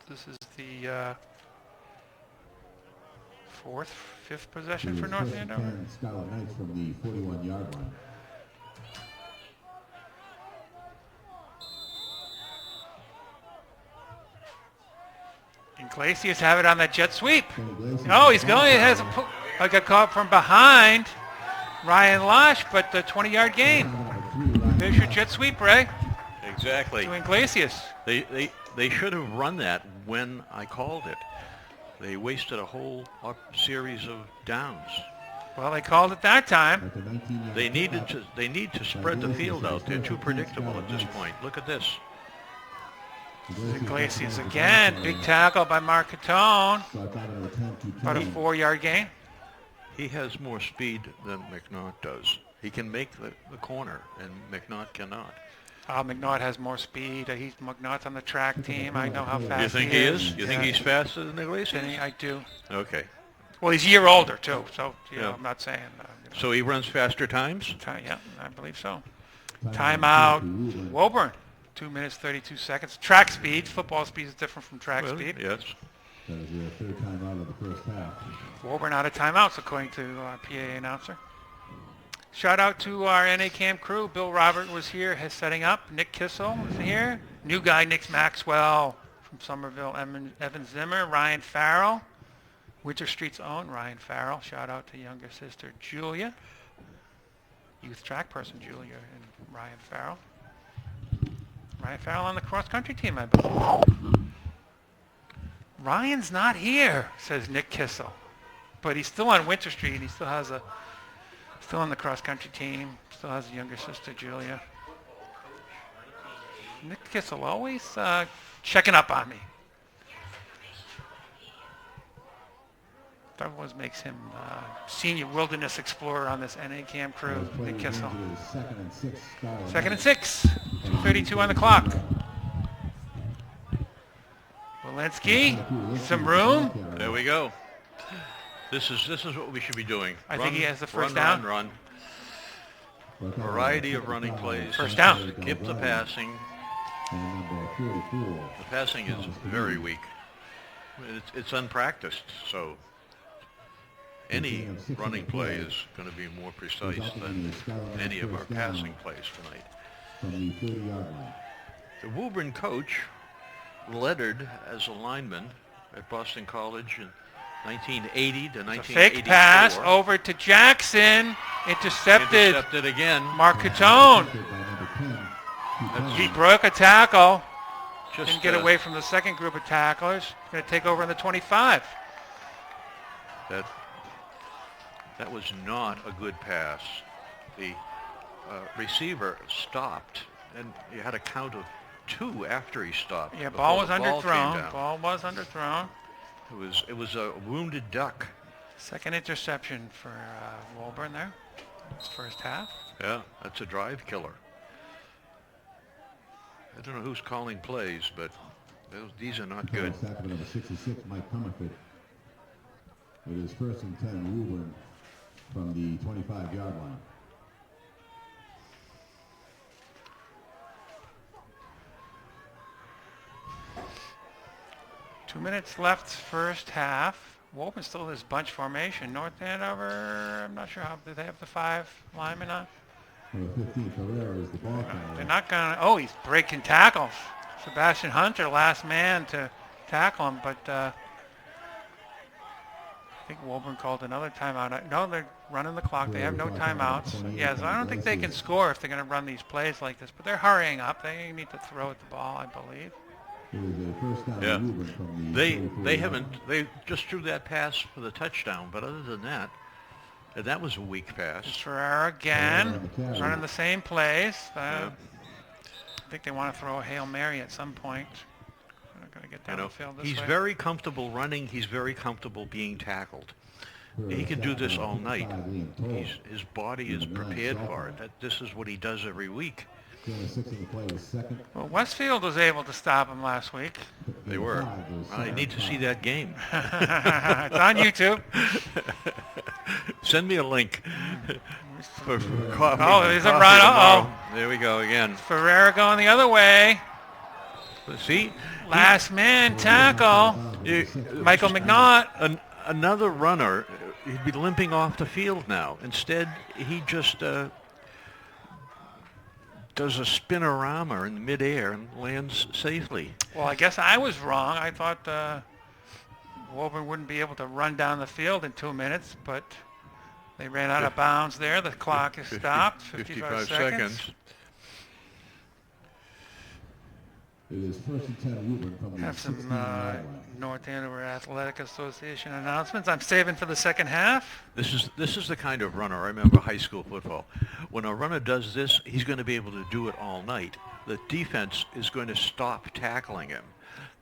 This is the fifth possession for North Andover. Scarlet Knights from the 41-yard line. Iglesias have it on that jet sweep. Oh, he's going. It has a got caught from behind Ryan Losh, but the 20-yard gain. There's your jet sweep, Ray. Exactly. To Iglesias. They should have run that when I called it. They wasted a whole series of downs. Well, they called it that time. They need to spread the field out. They're too predictable at this point. Look at this. Iglesias again. Big tackle by Mark Catone. About a 4-yard gain. He has more speed than McNaught does. He can make the corner, and McNaught cannot. McNaught has more speed. McNaught's on the track team. I know how fast he is. You think he is? You think he's faster than Iglesias? I do. Okay. Well, he's a year older, too, so I'm not saying. So he runs faster times? Yeah, I believe so. Timeout, Woburn. 2 minutes, 32 seconds. Track speed. Football speed is different from track speed. Yes. That was the third timeout of the first half. Woburn out of timeouts, according to PA announcer. Shout out to our NA Camp crew. Bill Robert was here setting up. Nick Kissel was here. New guy, Nick Maxwell from Somerville, Evan Zimmer, Ryan Farrell, Winter Street's own Ryan Farrell. Shout out to younger sister Julia, youth track person Julia and Ryan Farrell. Ryan Farrell on the cross-country team, I believe. Ryan's not here, says Nick Kissel, but he's still on Winter Street. He still has still on the cross-country team. Still has a younger sister Julia. Nick Kissel always checking up on me. That always makes him senior wilderness explorer on this NA Cam crew. Nick Kissel. Second and 6. 2:32 on the clock. Walensky, some room. There we go. This is what we should be doing. I think he has the first run, down. Run. Variety of running plays. First down. Skip the passing. The passing is very weak. It's unpracticed, so any running play is going to be more precise than any of our passing plays tonight. The Woburn coach lettered as a lineman at Boston College in 1980 to 1984. Fake pass over to Jackson. Intercepted. Intercepted again. Mark Catone. He broke a tackle. Just Didn't get away from the second group of tacklers. Going to take over on the 25. That was not a good pass. The receiver stopped, and you had a count of 2 after he stopped. Yeah, before ball was the ball came underthrown. down. Ball was underthrown. It was a wounded duck. Second interception for Woburn there. First half. Yeah, that's a drive killer. I don't know who's calling plays, but these are not good. Sack number 66, Mike Comerford. It is first and 10, Woburn from the 25-yard line. Two minutes left first half. Woburn still has bunch formation. North Andover, I'm not sure how, do they have the 5 linemen on? Number 15, Ferrer is the ball carrier. They're not going to, oh, he's breaking tackles. Sebastian Hunter, last man to tackle him, but I think Woburn called another timeout. No, they're running the clock. They have no timeouts. Yeah, so I don't think they can score if they're going to run these plays like this, but they're hurrying up. They need to throw at the ball, I believe. It is a first down Yeah. Woburn from the They just threw that pass for the touchdown, but other than that, and that was a weak pass. It's Ferrer again, running the same plays. I think they want to throw a Hail Mary at some point. They're not going to get down the field this He's way. very comfortable running. He's very comfortable being tackled. He can do this all night. His body is prepared for it. This is what he does every week. 6 in the play was second. Well, Westfield was able to stop him last week. They were. I need to see that game. It's on YouTube. Send me a link. for coffee. Oh, there's a coffee run. tomorrow. There we go again. Ferrer going the other way. See? Last man tackle. Michael McNaught. Another runner, he'd be limping off the field now. Instead, he just does a spinorama in midair and lands safely. Well, I guess I was wrong. I thought Woburn wouldn't be able to run down the field in 2 minutes, but they ran out of bounds there. The clock is stopped. 55 seconds. It is first and 10, Woburn from the Have some 16-yard line. North Andover Athletic Association announcements. I'm saving for the second half. This is the kind of runner. I remember high school football. When a runner does this, he's going to be able to do it all night. The defense is going to stop tackling him.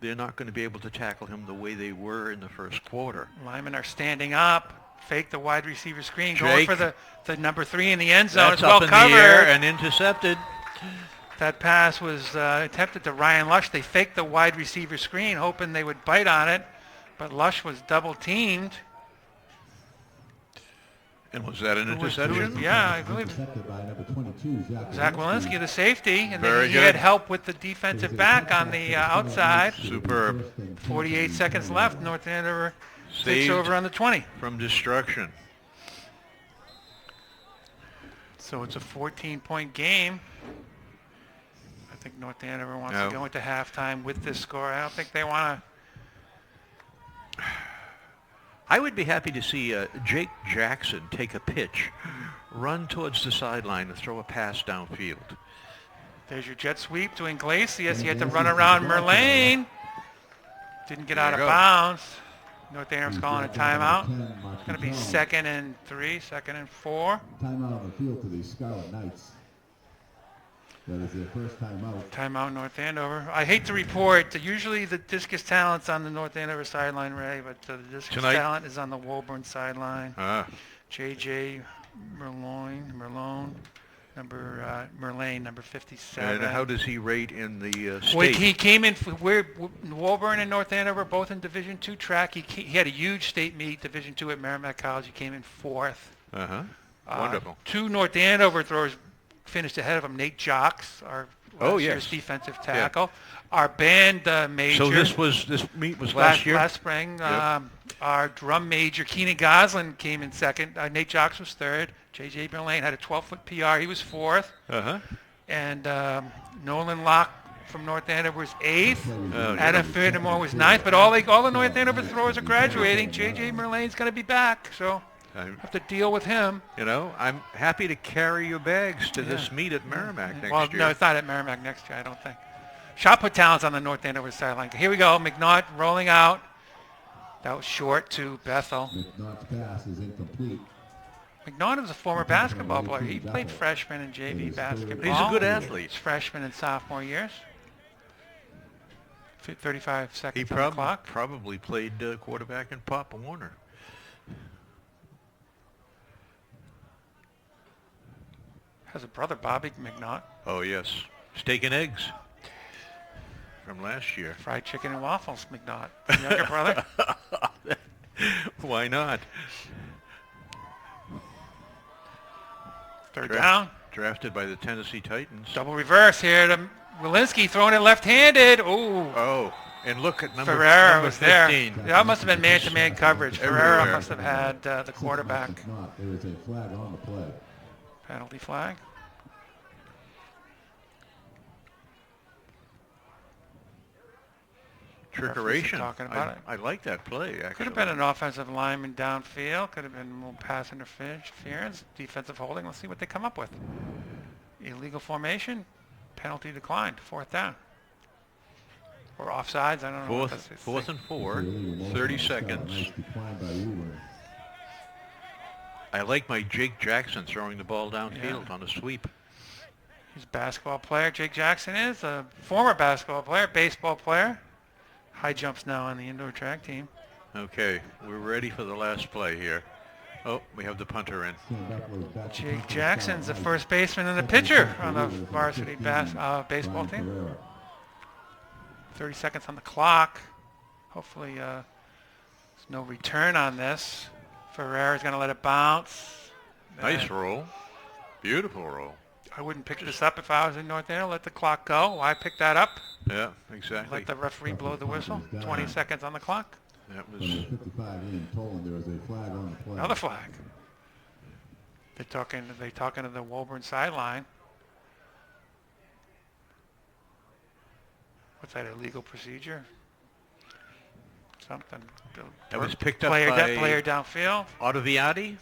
They're not going to be able to tackle him the way they were in the first quarter. Linemen are standing up. Fake the wide receiver screen. Jake. Going for the number 3 in the end zone. That's It's well up in covered. the air and intercepted. That pass was attempted to Ryan Lush. They faked the wide receiver screen, hoping they would bite on it, but Lush was double teamed. And was that an interception? Yeah, I believe Intercepted by number 22, Zach Walensky, the safety, and Very then he good. had help with the defensive back on the outside. Superb. 48 seconds left. North Andover takes Saved over on the 20. from destruction. So it's a 14-point game. I think North Andover wants No. to go into halftime with this score. I don't think they want I would be happy to see Jake Jackson take a pitch, run towards the sideline, and throw a pass downfield. to. There's your jet sweep to Iglesias. He had to run around Merlane. Didn't get There out you of go. bounds. North Andover's calling a timeout. 10, It's going to be 2nd and 3, 2nd and 4. Timeout on the field for the Scarlet Knights. That is their first timeout. Timeout North Andover. I hate to report that usually the discus talent's on the North Andover sideline, Ray, but the discus Tonight? talent is on the Woburn sideline. Ah, JJ Merlone, Merlane, number 57. and how does he rate in the Well, state? he came in. Woburn and North Andover both in Division II track. He had a huge state meet, Division II at Merrimack College. He came in 4th. Uh-huh. Wonderful. 2 North Andover throwers finished ahead of him. Nate Jocks, our Oh, last year's yes. defensive tackle. Our band major. So this meet was last year? Last spring. Yep. Our drum major, Keenan Goslin, came in 2nd. Nate Jocks was 3rd. J.J. Merlane had a 12-foot PR. He was 4th. Uh-huh. And Nolan Locke from North Andover was 8th. Oh, Adam Furthermore was 9th. But all the North Andover throwers are graduating. J.J. Merlane's going to be back, so have to deal with him. I'm happy to carry your bags to this meet at Merrimack next Well, year. no, it's not at Merrimack next year, I don't think. Shot put talent's on the North Andover sideline. Here we go. McNaught rolling out. That was short to Bethel. McNaught's pass is incomplete. McNaught is a former basketball player. He played freshman and JV basketball. He's a good athlete. His freshman and sophomore years. 35 seconds He on the clock. probably played quarterback in Pop Warner. Has a brother, Bobby McNaught. Oh, yes. Steak and eggs from last year. Fried chicken and waffles, McNaught. Younger brother. Why not? Third down. Drafted by the Tennessee Titans. Double reverse here to Walensky throwing it left-handed. Ooh. Oh, and look at number Ferreira was there. 15. That must have been man-to-man coverage. Everywhere. Ferreira must have had the quarterback. McNaught, there is a flag on the play. Penalty flag. Trickeration. Talking about it. I like that play, actually. Could have been an offensive lineman downfield. Could have been a little pass interference. Defensive holding. Let's see what they come up with. Illegal formation. Penalty declined. 4th down. Or offsides. I don't know. what this is. Fourth and 4. Illegal motion 30 on the Scarlet seconds. Knights declined by Woburn. I like my Jake Jackson throwing the ball downfield on a sweep. He's a basketball player. Jake Jackson is a former basketball player, baseball player. High jumps now on the indoor track team. Okay, we're ready for the last play here. Oh, we have the punter in. Stand up, goes back to Jake punt for Jackson's the Scarlet first baseman and the Knights. pitcher on the Second varsity for baseball Brian team. Ferreira. 30 seconds on the clock. Hopefully there's no return on this. Ferreira's going to let it bounce. Nice roll. Beautiful roll. I wouldn't pick this up if I was in North Andover. Let the clock go. Why pick that up? Yeah, exactly. Let the referee blow the whistle. 20 seconds on the clock. That was From the 55 in Toland, there is a flag on the play. Another flag. They're talking to the Woburn sideline. What's that, illegal procedure? Something. That was picked up player, by player downfield. Ottaviani.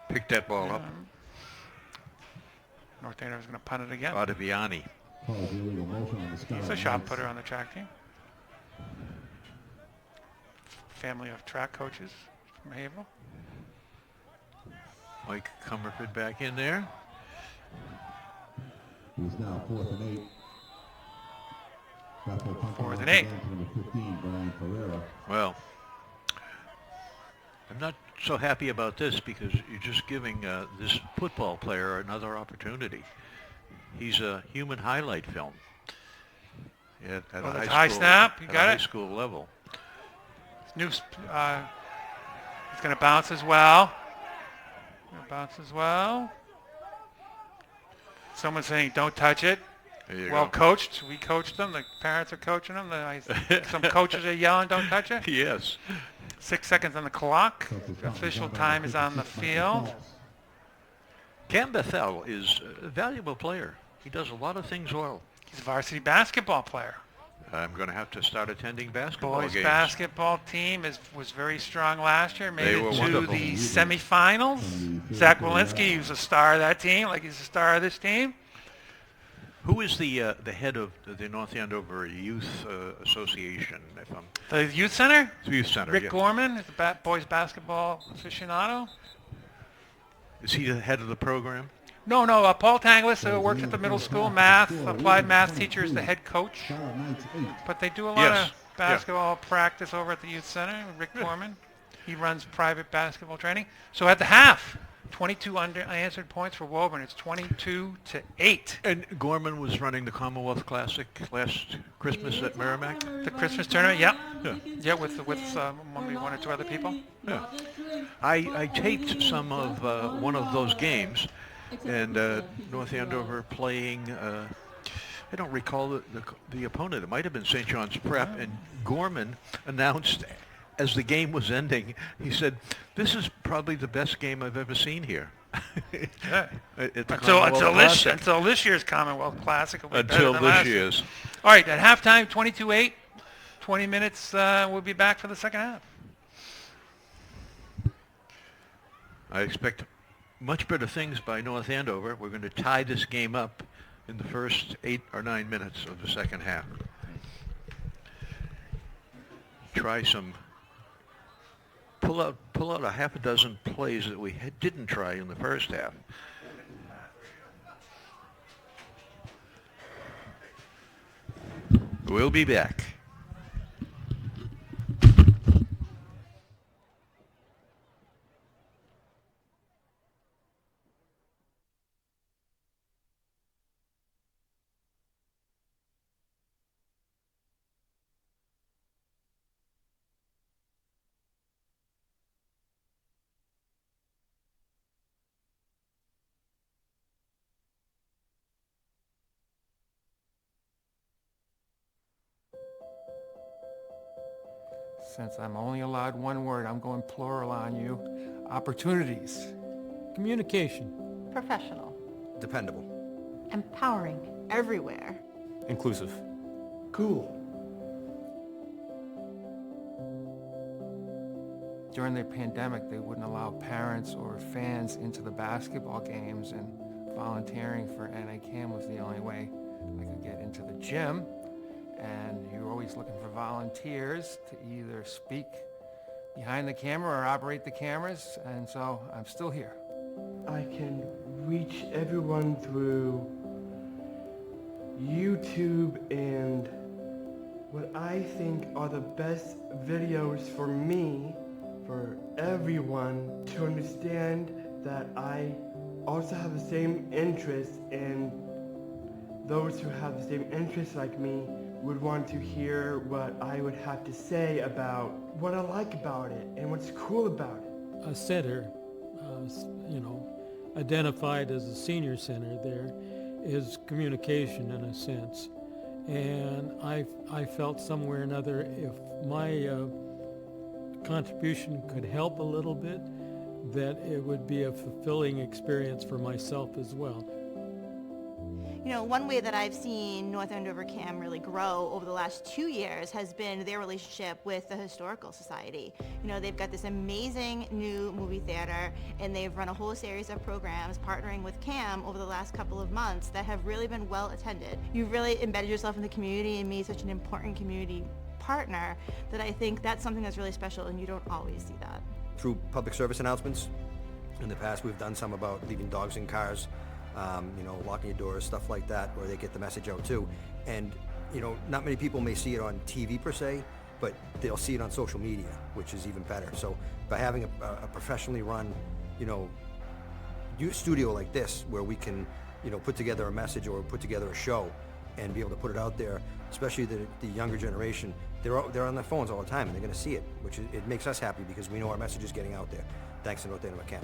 Picked that ball up. North Andover's going to punt it again. Ottaviani. Calls illegal motion on the Scarlet He's a shot Knights. putter on the track team. Family of track coaches from Haverhill. Mike Cumberford back in there. It is now 4th and 8. Bethel punting 4th off and 8. again to number 15, Brian Ferreira. Well, I'm not so happy about this because you're just giving this football player another opportunity. He's a human highlight film at a Oh, that's high high school, snap. You at got a it? high school level. He's going to bounce as well. Someone's saying, don't touch it. There you Well go. coached. We coached them. The parents are coaching them. Some coaches are yelling, don't touch it. Yes. 6 seconds on the clock. Celtics punting Official down by time is on the 56, Michael field. Phelps. Cam Bethel is a valuable player. He does a lot of things well. He's a varsity basketball player. I'm going to have to start attending basketball Boys games. basketball team was very strong last year. Made They it were to wonderful. the semifinals. Zach Walensky, who's a star of that team, like he's a star of this team. Who is the head of the North Andover Youth Association? If I'm The youth center. Youth Center. Rick Yeah. Gorman is the boys basketball aficionado. Is he the head of the program? No, Paul Tanglis, who works at the middle school, math, applied math teacher, is the head coach. Charlotte Knights 8. But they do a lot Yes. of basketball practice over at the youth center. Rick Gorman, he runs private basketball training. So at the half, 22 unanswered points for Woburn. It's 22-8. And Gorman was running the Commonwealth Classic last Christmas at Merrimack. The Christmas tournament, yeah, Yeah. with maybe one or two other people. Yeah. I taped some of one of those games, and North Andover playing. I don't recall the opponent. It might have been St. John's Prep, and Gorman announced as the game was ending, he said, "This is probably the best game I've ever seen here." Yeah. At the Until Commonwealth this Classic. until this year's Commonwealth Classic will be better Until than this last year's. All right, at halftime, 22-8. 20 minutes. We'll be back for the second half. I expect much better things by North Andover. We're going to tie this game up in the first 8 or 9 minutes of the second half. Try some, pull out a half a dozen plays that we didn't try in the first half. We'll be back. Since I'm only allowed one word, I'm going plural on you. Opportunities. Communication. Professional. Dependable. Empowering. Everywhere. Inclusive. Cool. During the pandemic, they wouldn't allow parents or fans into the basketball games, and volunteering for NACAM was the only way I could get into the gym. And you're always looking for volunteers to either speak behind the camera or operate the cameras, and so I'm still here. I can reach everyone through YouTube and what I think are the best videos for me, for everyone to understand that I also have the same interests, and those who have the same interests like me would want to hear what I would have to say about what I like about it and what's cool about it. A center, identified as a senior center there, is communication in a sense. And I felt somewhere or another, if my contribution could help a little bit, that it would be a fulfilling experience for myself as well. You know, one way that I've seen North Andover CAM really grow over the last 2 years has been their relationship with the Historical Society. You know, they've got this amazing new movie theater, and they've run a whole series of programs partnering with CAM over the last couple of months that have really been well attended. You've really embedded yourself in the community and made such an important community partner that I think that's something that's really special, and you don't always see that. Through public service announcements, in the past we've done some about leaving dogs in cars, locking your doors, stuff like that, where they get the message out too. And, not many people may see it on TV per se, but they'll see it on social media, which is even better. So by having a professionally run, studio like this, where we can, put together a message or put together a show and be able to put it out there, especially the younger generation, they're on their phones all the time and they're going to see it, it makes us happy because we know our message is getting out there. Thanks to North Andover CAM.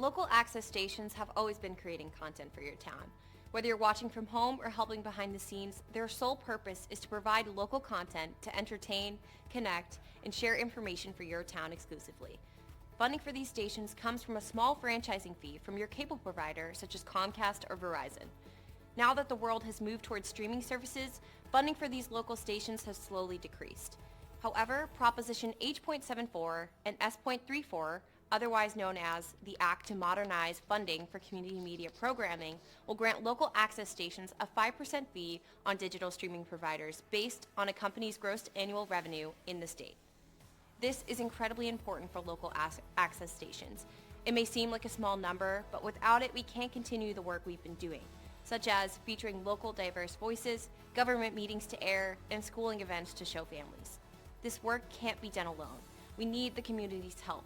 Local access stations have always been creating content for your town. Whether you're watching from home or helping behind the scenes, their sole purpose is to provide local content to entertain, connect, and share information for your town exclusively. Funding for these stations comes from a small franchising fee from your cable provider such as Comcast or Verizon. Now that the world has moved towards streaming services, funding for these local stations has slowly decreased. However, Proposition H.74 and S.34, otherwise known as the Act to Modernize Funding for Community Media Programming, will grant local access stations a 5% fee on digital streaming providers based on a company's gross annual revenue in the state. This is incredibly important for local access stations. It may seem like a small number, but without it, we can't continue the work we've been doing, such as featuring local diverse voices, government meetings to air, and schooling events to show families. This work can't be done alone. We need the community's help.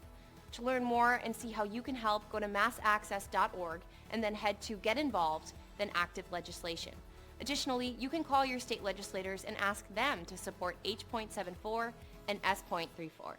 To learn more and see how you can help, go to massaccess.org and then head to Get Involved, then Active Legislation. Additionally, you can call your state legislators and ask them to support H.74 and S.34.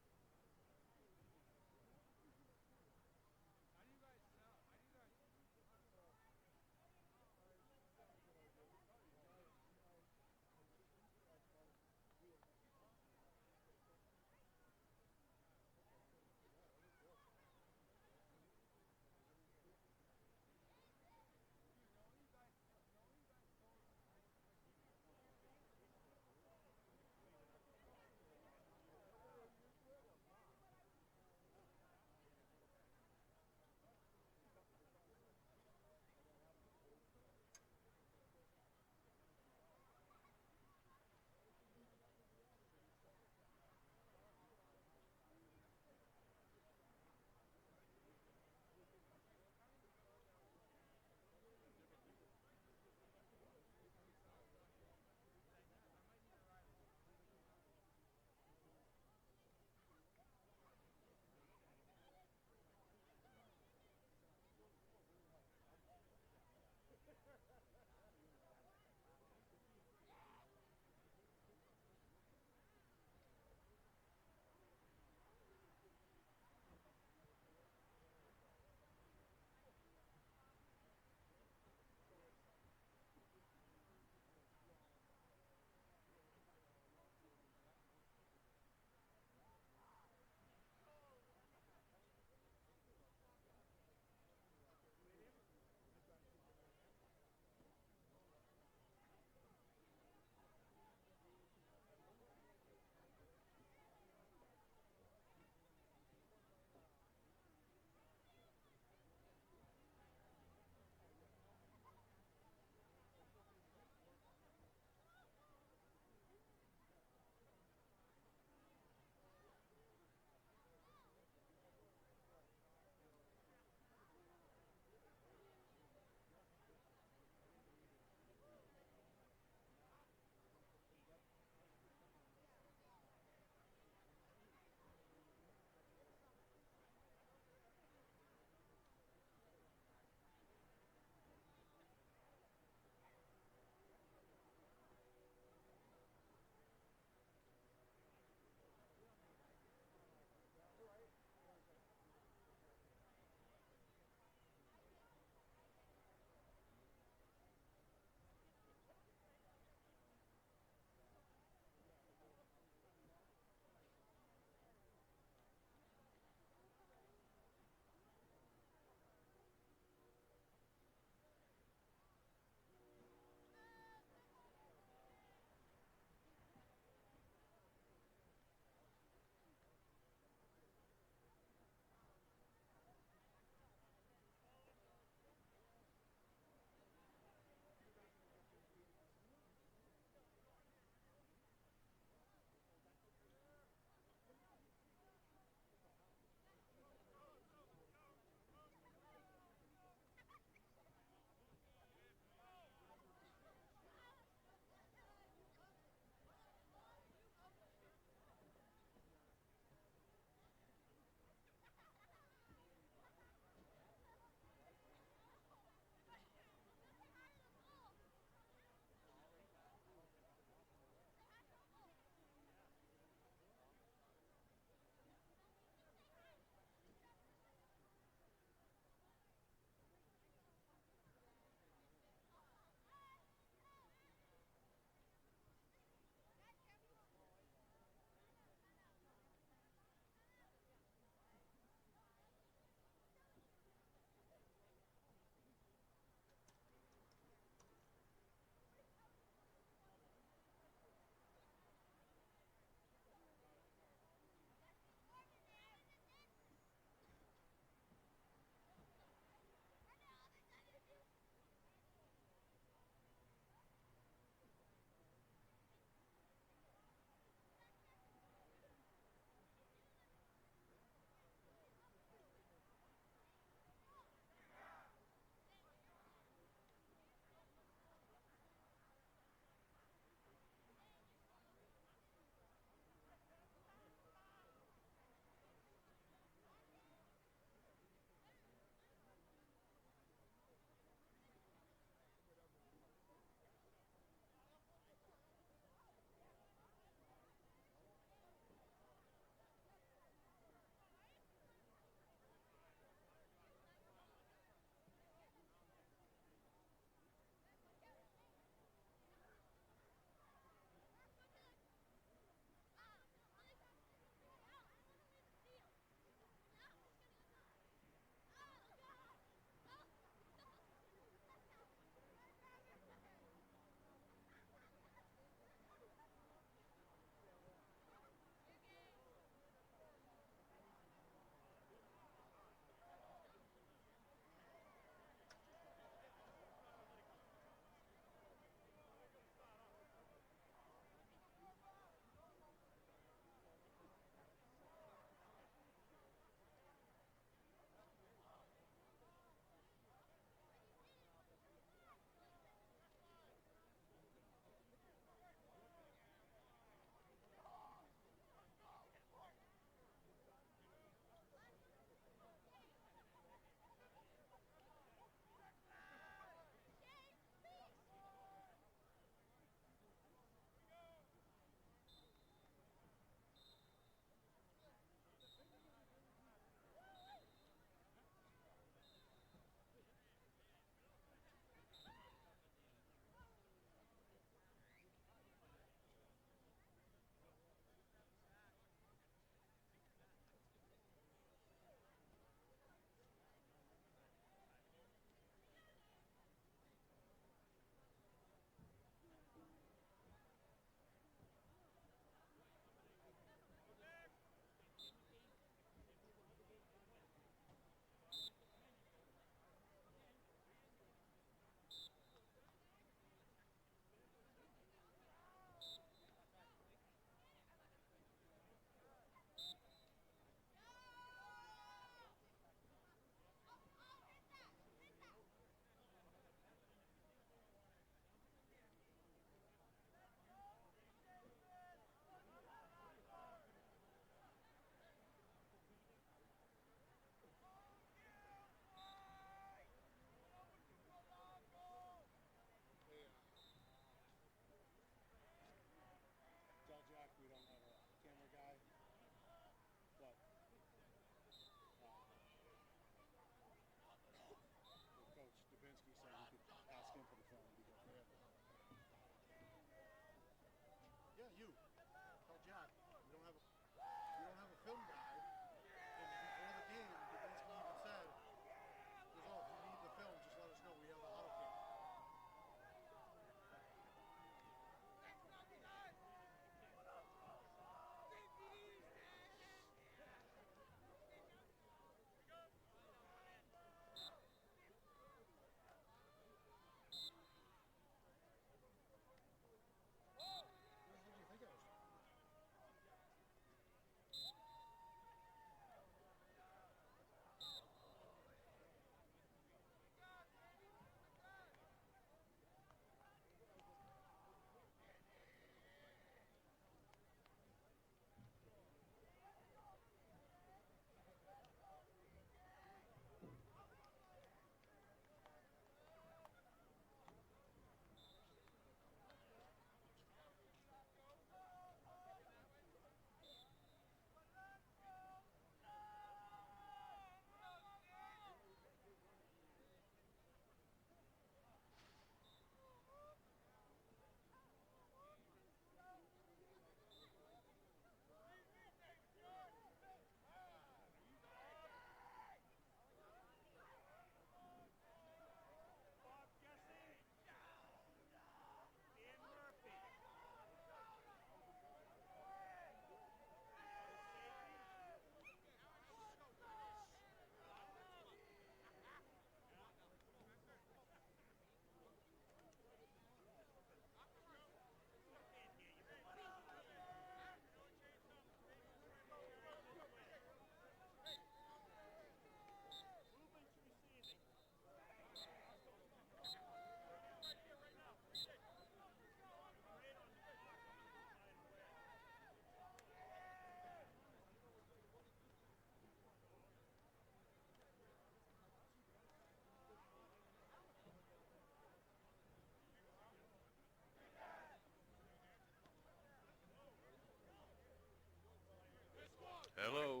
Hello.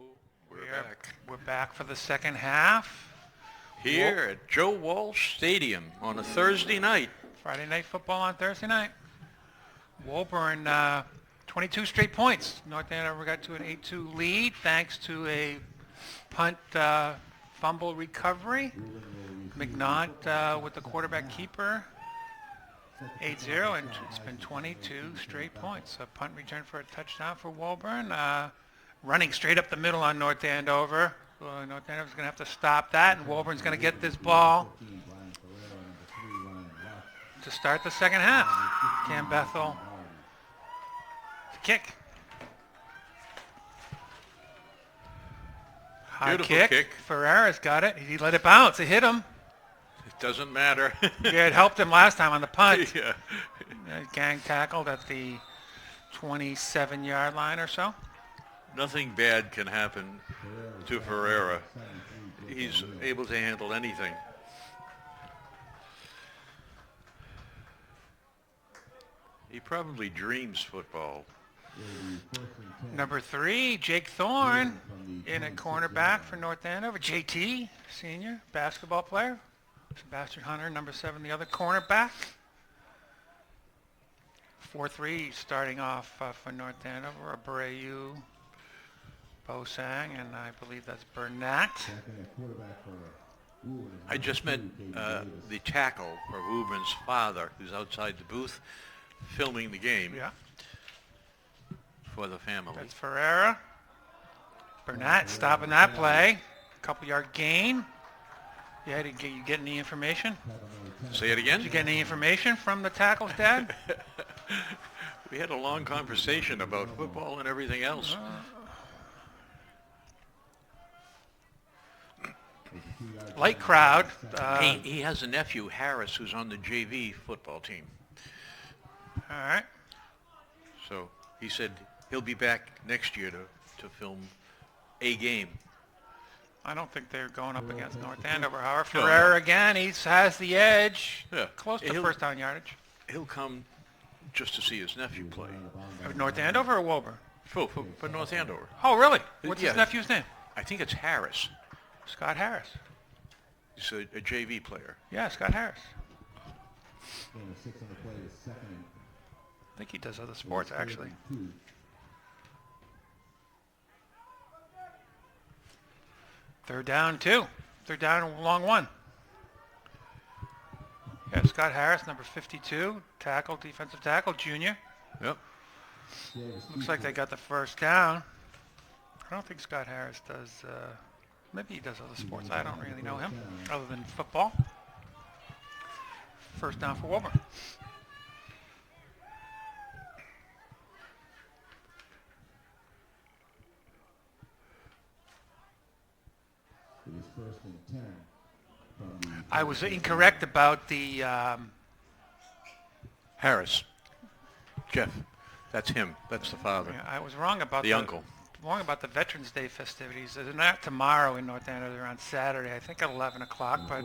We're back for the second half. Here at Joe Walsh Stadium on a Thursday night. Friday night football on Thursday night. Woburn, 22 straight points. North Andover got to an 8-2 lead thanks to a punt fumble recovery. McNaught with the quarterback keeper. 8-0, and it's been 22 straight points. A punt return for a touchdown for Woburn. Running straight up the middle on North Andover. North Andover's going to have to stop that, and Woburn's going to get this ball to start the second half. Cam Bethel, the kick. High kick. Ferreira's got it. He let it bounce. It hit him. It doesn't matter. Yeah, it helped him last time on the punt. Yeah. Gang tackled at the 27-yard line or so. Nothing bad can happen to Ferreira. He's able to handle anything. He probably dreams football. Number 3, Jake Thorne in at cornerback for North Andover. JT, senior basketball player. Sebastian Hunter, number 7, the other cornerback. 4-3 starting off for North Andover. Abreu, Bosang, and I believe that's Burnett. I just met the tackle for Woburn's father, who's outside the booth filming the game for the family. That's Ferreira. Burnett stopping that play. Couple-yard gain. Yeah, did you get any information? Say it again? Did you get any information from the tackle's dad? We had a long conversation about football and everything else. Light crowd. He has a nephew, Harris, who's on the JV football team. All right. So he said he'll be back next year to film a game. I don't think they're going up against North Andover. However, Ferreira again, he has the edge. Yeah. Close to first down yardage. He'll come just to see his nephew play. North Andover or Woburn? For North Andover. Oh, really? What's his nephew's name? I think it's Harris. Scott Harris. He's a JV player. Yeah, Scott Harris. I think he does other sports, actually. Third down, 2. Third down, long 1. Yeah, Scott Harris, number 52, tackle, defensive tackle, junior. Yep. Looks like they got the first down. I don't think Scott Harris does, maybe he does other sports. I don't really know him, other than football. First down for Woburn. I was incorrect about the Harris. Jeff. That's him. That's the father. Yeah, I was wrong about the uncle. Wrong about the Veterans Day festivities. They're not tomorrow in North Andover. They're on Saturday. I think at 11 o'clock. But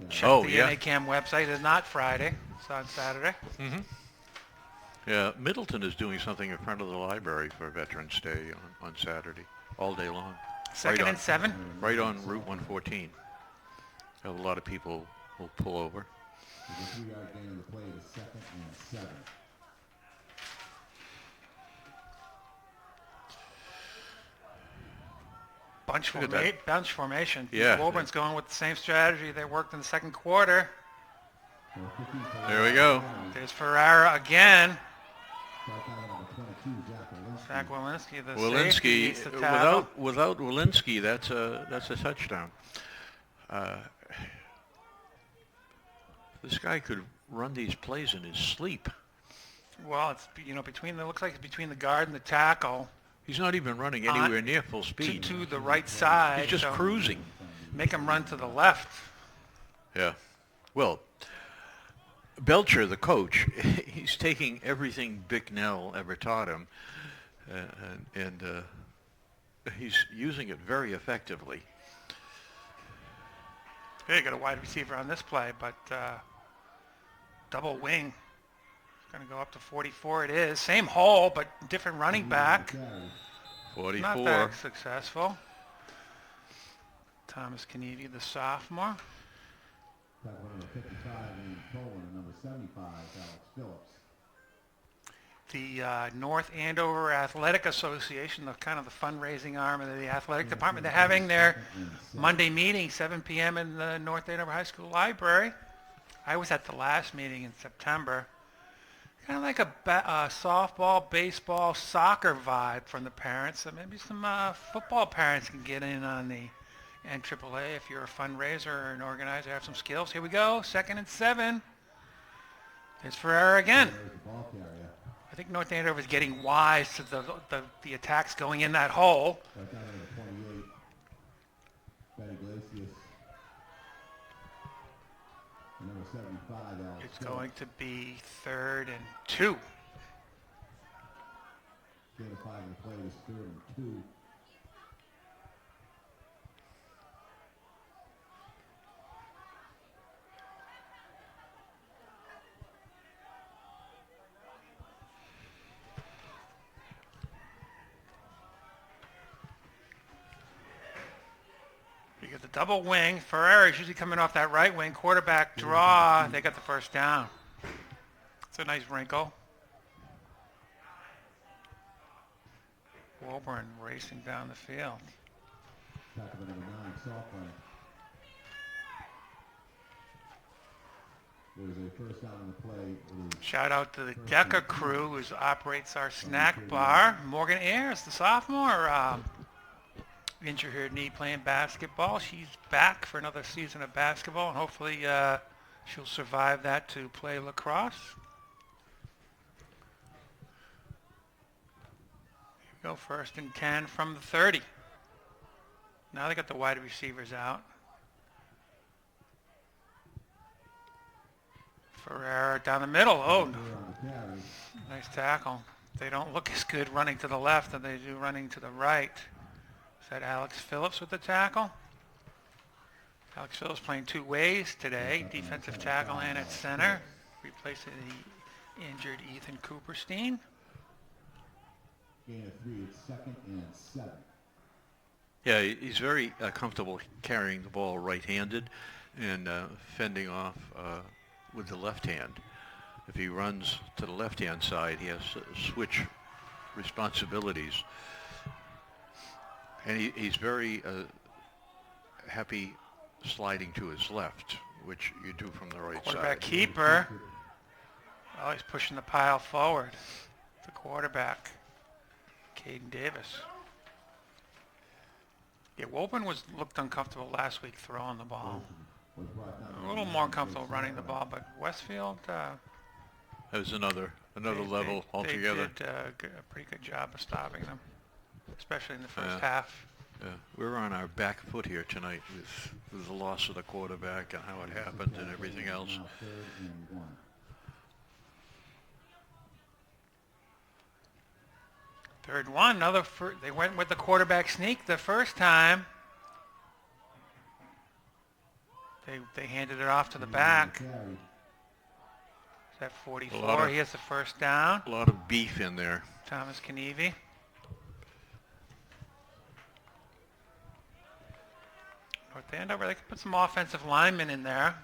check the NACAM website. It's not Friday. It's on Saturday. Mm-hmm. Yeah, Middleton is doing something in front of the library for Veterans Day on Saturday, all day long. Second and 7? Right on Route 114. A lot of people will pull over. Bunch formation. Yeah. Woburn's going with the same strategy they worked in the second quarter. There we go. There's Ferreira again. Zach Walensky, the safety, needs to tackle. Without Walensky, that's a touchdown. This guy could run these plays in his sleep. Well, it's looks like it's between the guard and the tackle. He's not even running anywhere near full speed. To the right side. He's just cruising. Make him run to the left. Yeah. Well, Belcher, the coach, he's taking everything Bicknell ever taught him, and he's using it very effectively. Hey, got a wide receiver on this play, but double wing. Going to go up to 44. It is. Same hole, but different running back. 44. Not that successful. Thomas Kennedy, the sophomore. Tackle number 55 in Poland, and number 75, Alex Phillips. The North Andover Athletic Association, the kind of the fundraising arm of the athletic department, they're having their Monday meeting, 7 p.m. in the North Andover High School Library. I was at the last meeting in September. Kind of like a softball, baseball, soccer vibe from the parents. So maybe some football parents can get in on the NAAA if you're a fundraiser or an organizer, have some skills. Here we go, 2nd and 7. It's Ferreira again. There's the ball carrier. I think North Andover is getting wise to the attacks going in that hole. Right down to the 28. Betty Glacius. And number 75, Alex It's Phillips. going to be 3rd and 2. Gain of 5 in the play is 3rd and 2. You get the double wing. Ferreira is usually coming off that right wing. Quarterback draw. They got the first down. It's a nice wrinkle. Woburn racing down the field. Tackle number 9, sophomore. There's a first down in the play. It is Shout out to the Decker crew who operates our snack bar. Morgan Ayers, the sophomore, injured her knee playing basketball. She's back for another season of basketball, and hopefully she'll survive that to play lacrosse. Here we go, 1st and 10 from the 30. Now they got the wide receivers out. Ferreira down the middle. Oh, no. on the carry. Nice tackle. They don't look as good running to the left as they do running to the right. Is that Alex Phillips with the tackle? Alex Phillips playing 2 ways today. Defensive tackle and at center. Replacing the injured Ethan Cooperstein. Gain of 3, it's 2nd and 7. Yeah, he's very comfortable carrying the ball right-handed and fending off with the left hand. If he runs to the left-hand side, he has to switch responsibilities. And he's very happy sliding to his left, which you do from the right Quarterback side. keeper. Oh, he's pushing the pile forward. The quarterback, Caden Davis. Yeah, Woburn looked uncomfortable last week throwing the ball. Was brought down A little more comfortable running the ball, but Westfield, That was another they- level they altogether. did a pretty good job of stopping them, especially in the first Yeah. half. We're on our back foot here tonight with the loss of the quarterback and how it happened and everything else. now 3rd and 1. Third one, they went with the quarterback sneak the first time. They handed it off to the back. Carry. Is that 44? A lot of- He has the first down. A lot of beef in there. Thomas Kennedy. North Andover, they could put some offensive linemen in there.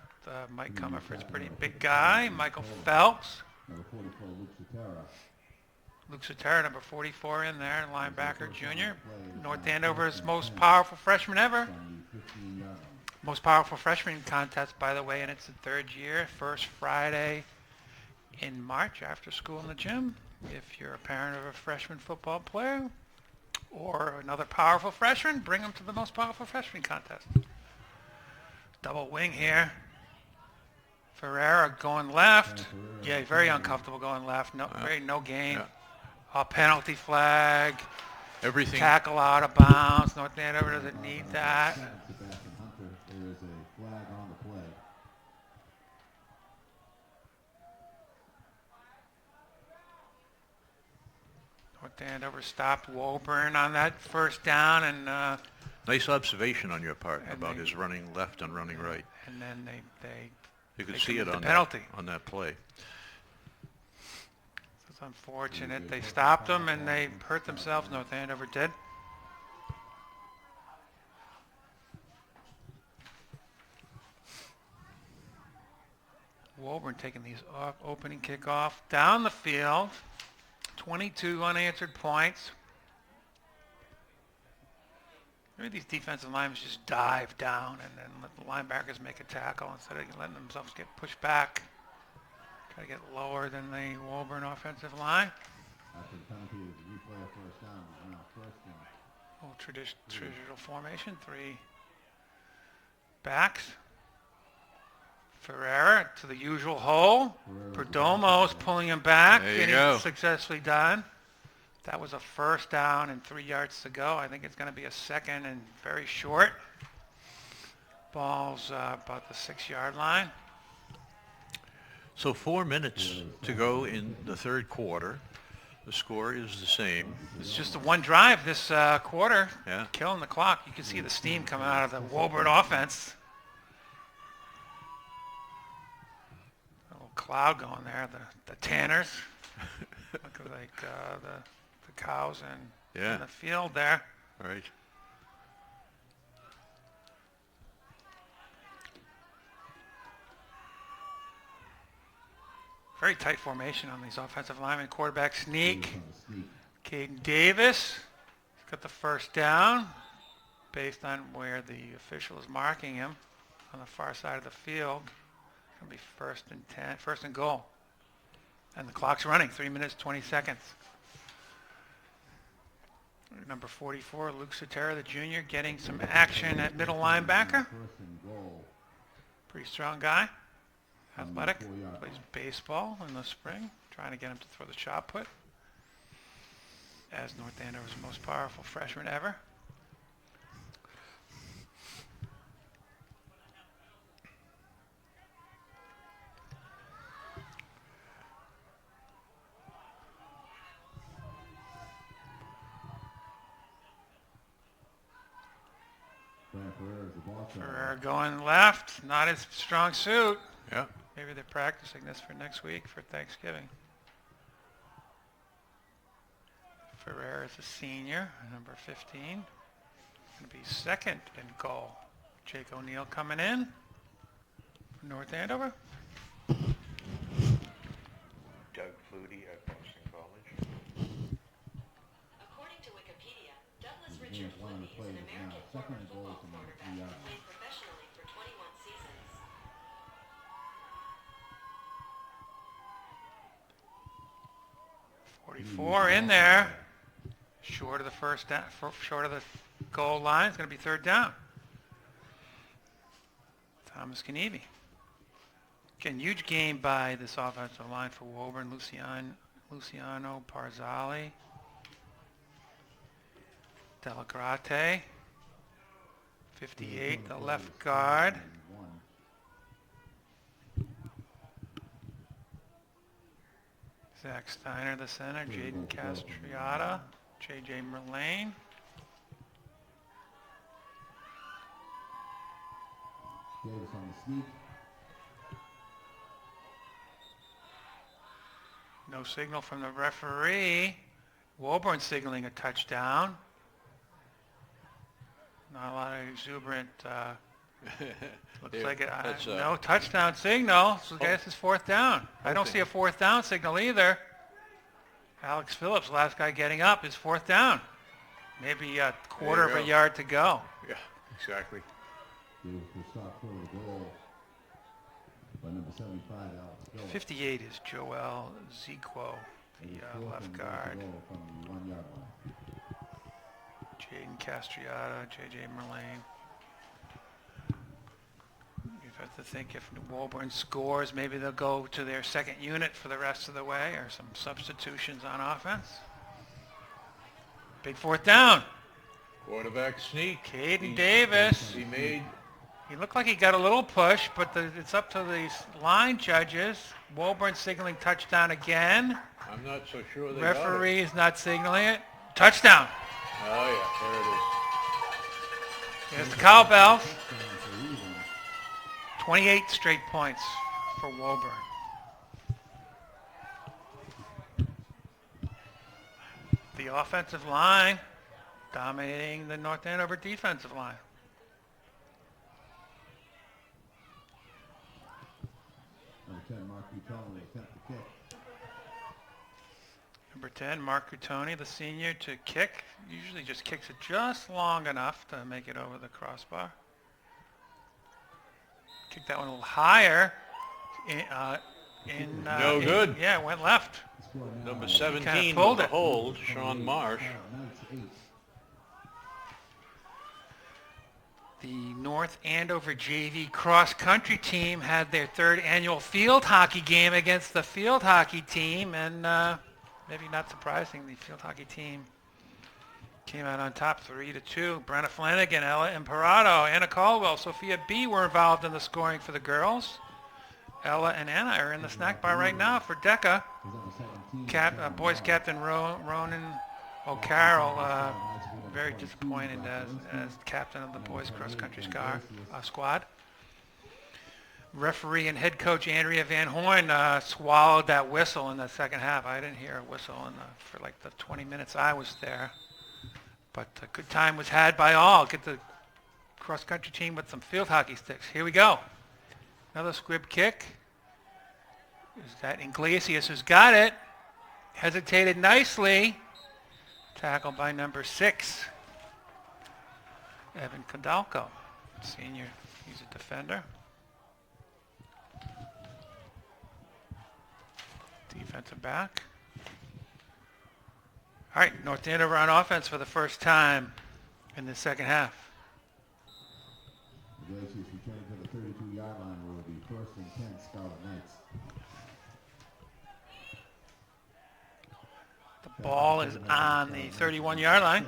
Mike Comerford's a pretty big guy. Michael Phelps. Number 44, Luke Sotera. Luke Sotera, number 44 in there, linebacker junior. North Andover's most powerful freshman ever. From the 15-yard line. Most powerful freshman contest, by the way, and it's the 3rd year, first Friday in March after school in the gym. If you're a parent of a freshman football player or another powerful freshman, bring them to the most powerful freshman contest. Double wing here. Ferreira going left. Yeah, very uncomfortable going left. No gain. Yeah. A penalty flag. Everything. Tackle out of bounds. North Andover doesn't need that. Sebastian Hunter, there is a flag on the play. North Andover stopped Woburn on that first down, and Nice observation on your part And about they- his running left and running right. then they You could They see it commit on the penalty. on that play. It's unfortunate. They stopped them and they hurt themselves. North Andover did. Woburn taking these off, opening kickoff down the field. 22 unanswered points. Maybe these defensive linemen just dive down and then let the linebackers make a tackle instead of letting themselves get pushed back. Try to get lower than the Woburn offensive line. After the penalty is replay of first down. It's now first and Old traditional formation, 3 backs. Ferreira to the usual hole. Perdomo's pulling him back, There you getting go. it successfully done. That was a first down and 3 yards to go. I think it's going to be a second and very short. Ball's about the 6-yard line. So 4 minutes to go in the third quarter. The score is the same. It's just the one drive this quarter, Yeah. killing the clock. You can see the steam coming out of the Woburn offense. A little cloud going there, the tanners. Look like the cows in the field there. Right. Very tight formation on these offensive linemen. Quarterback sneak. on the sneak. Caden Davis has got the first down based on where the official is marking him on the far side of the field. It's going to be first and goal. And the clock's running, 3 minutes, 20 seconds. Number 44, Luke Sotera, the junior, getting some action at middle linebacker. First and goal. Pretty strong guy. Athletic. 4-yard Plays line. baseball in the spring. Trying to get him to throw the shot put. As North Andover's most powerful freshman ever. Brian Ferreira is the ball carrier. Ferrer going left, not his strong suit. Yeah. Maybe they're practicing this for next week for Thanksgiving. Ferrer is a senior, number 15. Going to be second and goal. Jake O'Neill coming in from North Andover. Doug Flutie at Boston College. According to Wikipedia, Douglas James Richard Warren Flutie is plays an now American second former and goal football from the quarterback 3-yard who line. played professionally for 21 seasons. 44 in there. Short of the first down, short of the goal line. It's going to be third down. Thomas Knievi. Again, huge game by this offensive line for Woburn. Luciano Parzali. Delagrate. 58, the left guard. Zach Steiner, the center. Jaden Castriata. J.J. Merlane. Davis on the sneak. No signal from the referee. Woburn signaling a touchdown. Not a lot of exuberant. Looks Yeah, like that's, no touchdown signal. So I guess it's fourth down. I don't see a fourth down signal either. Alex Phillips, last guy getting up, is fourth down. Maybe a quarter of a yard to go. Yeah, exactly. Davis will stop for the goal by number 75, Alex Phillips. 58 is Joel Ziquo, It is the fourth left and goal to guard. go from the 1-yard line. Jaden Castriata, J.J. Merlane. You have to think if Woburn scores, maybe they'll go to their second unit for the rest of the way, or some substitutions on offense. Big fourth down. Quarterback sneak. Caden Davis. He made. He looked like he got a little push, but it's up to the line judges. Woburn signaling touchdown again. I'm not so sure they got it. Referee is not signaling it. Touchdown. Oh, yeah, there it is. Here's the cowbell. 28 straight points for Woburn. The offensive line dominating the North Andover defensive line. Number 10, Mark Buton will attempt the kick. Number 10, Mark Cutoni, the senior, to kick. Usually just kicks it just long enough to make it over the crossbar. Kick that one a little higher. No good. Yeah, it went left. Number Kinda 17 pulled with it. the hold, Sean Marsh. Knights 8. The North Andover JV cross-country team had their third annual field hockey game against the field hockey team, and maybe not surprising, the field hockey team came out on top 3-2. Brenna Flanagan, Ella Imparato, Anna Caldwell, Sophia B. were involved in the scoring for the girls. Ella and Anna are in the snack bar right now for DECA. Boys captain Ronan O'Carroll, very disappointed as captain of the boys cross-country squad. Referee and head coach Andrea Van Horn swallowed that whistle in the second half. I didn't hear a whistle for like the 20 minutes I was there. But a good time was had by all. Get the cross-country team with some field hockey sticks. Here we go. Another squib kick. Is that Iglesias who's got it? Hesitated nicely. Tackled by number 6, Evan Condalco, senior. He's a defender. Defensive back. All right, North Andover on offense for the first time in the second half. Iglesias returning to the 32-yard line where it will be 1st and 10 Scarlet Knights. The ball is on the 31-yard line.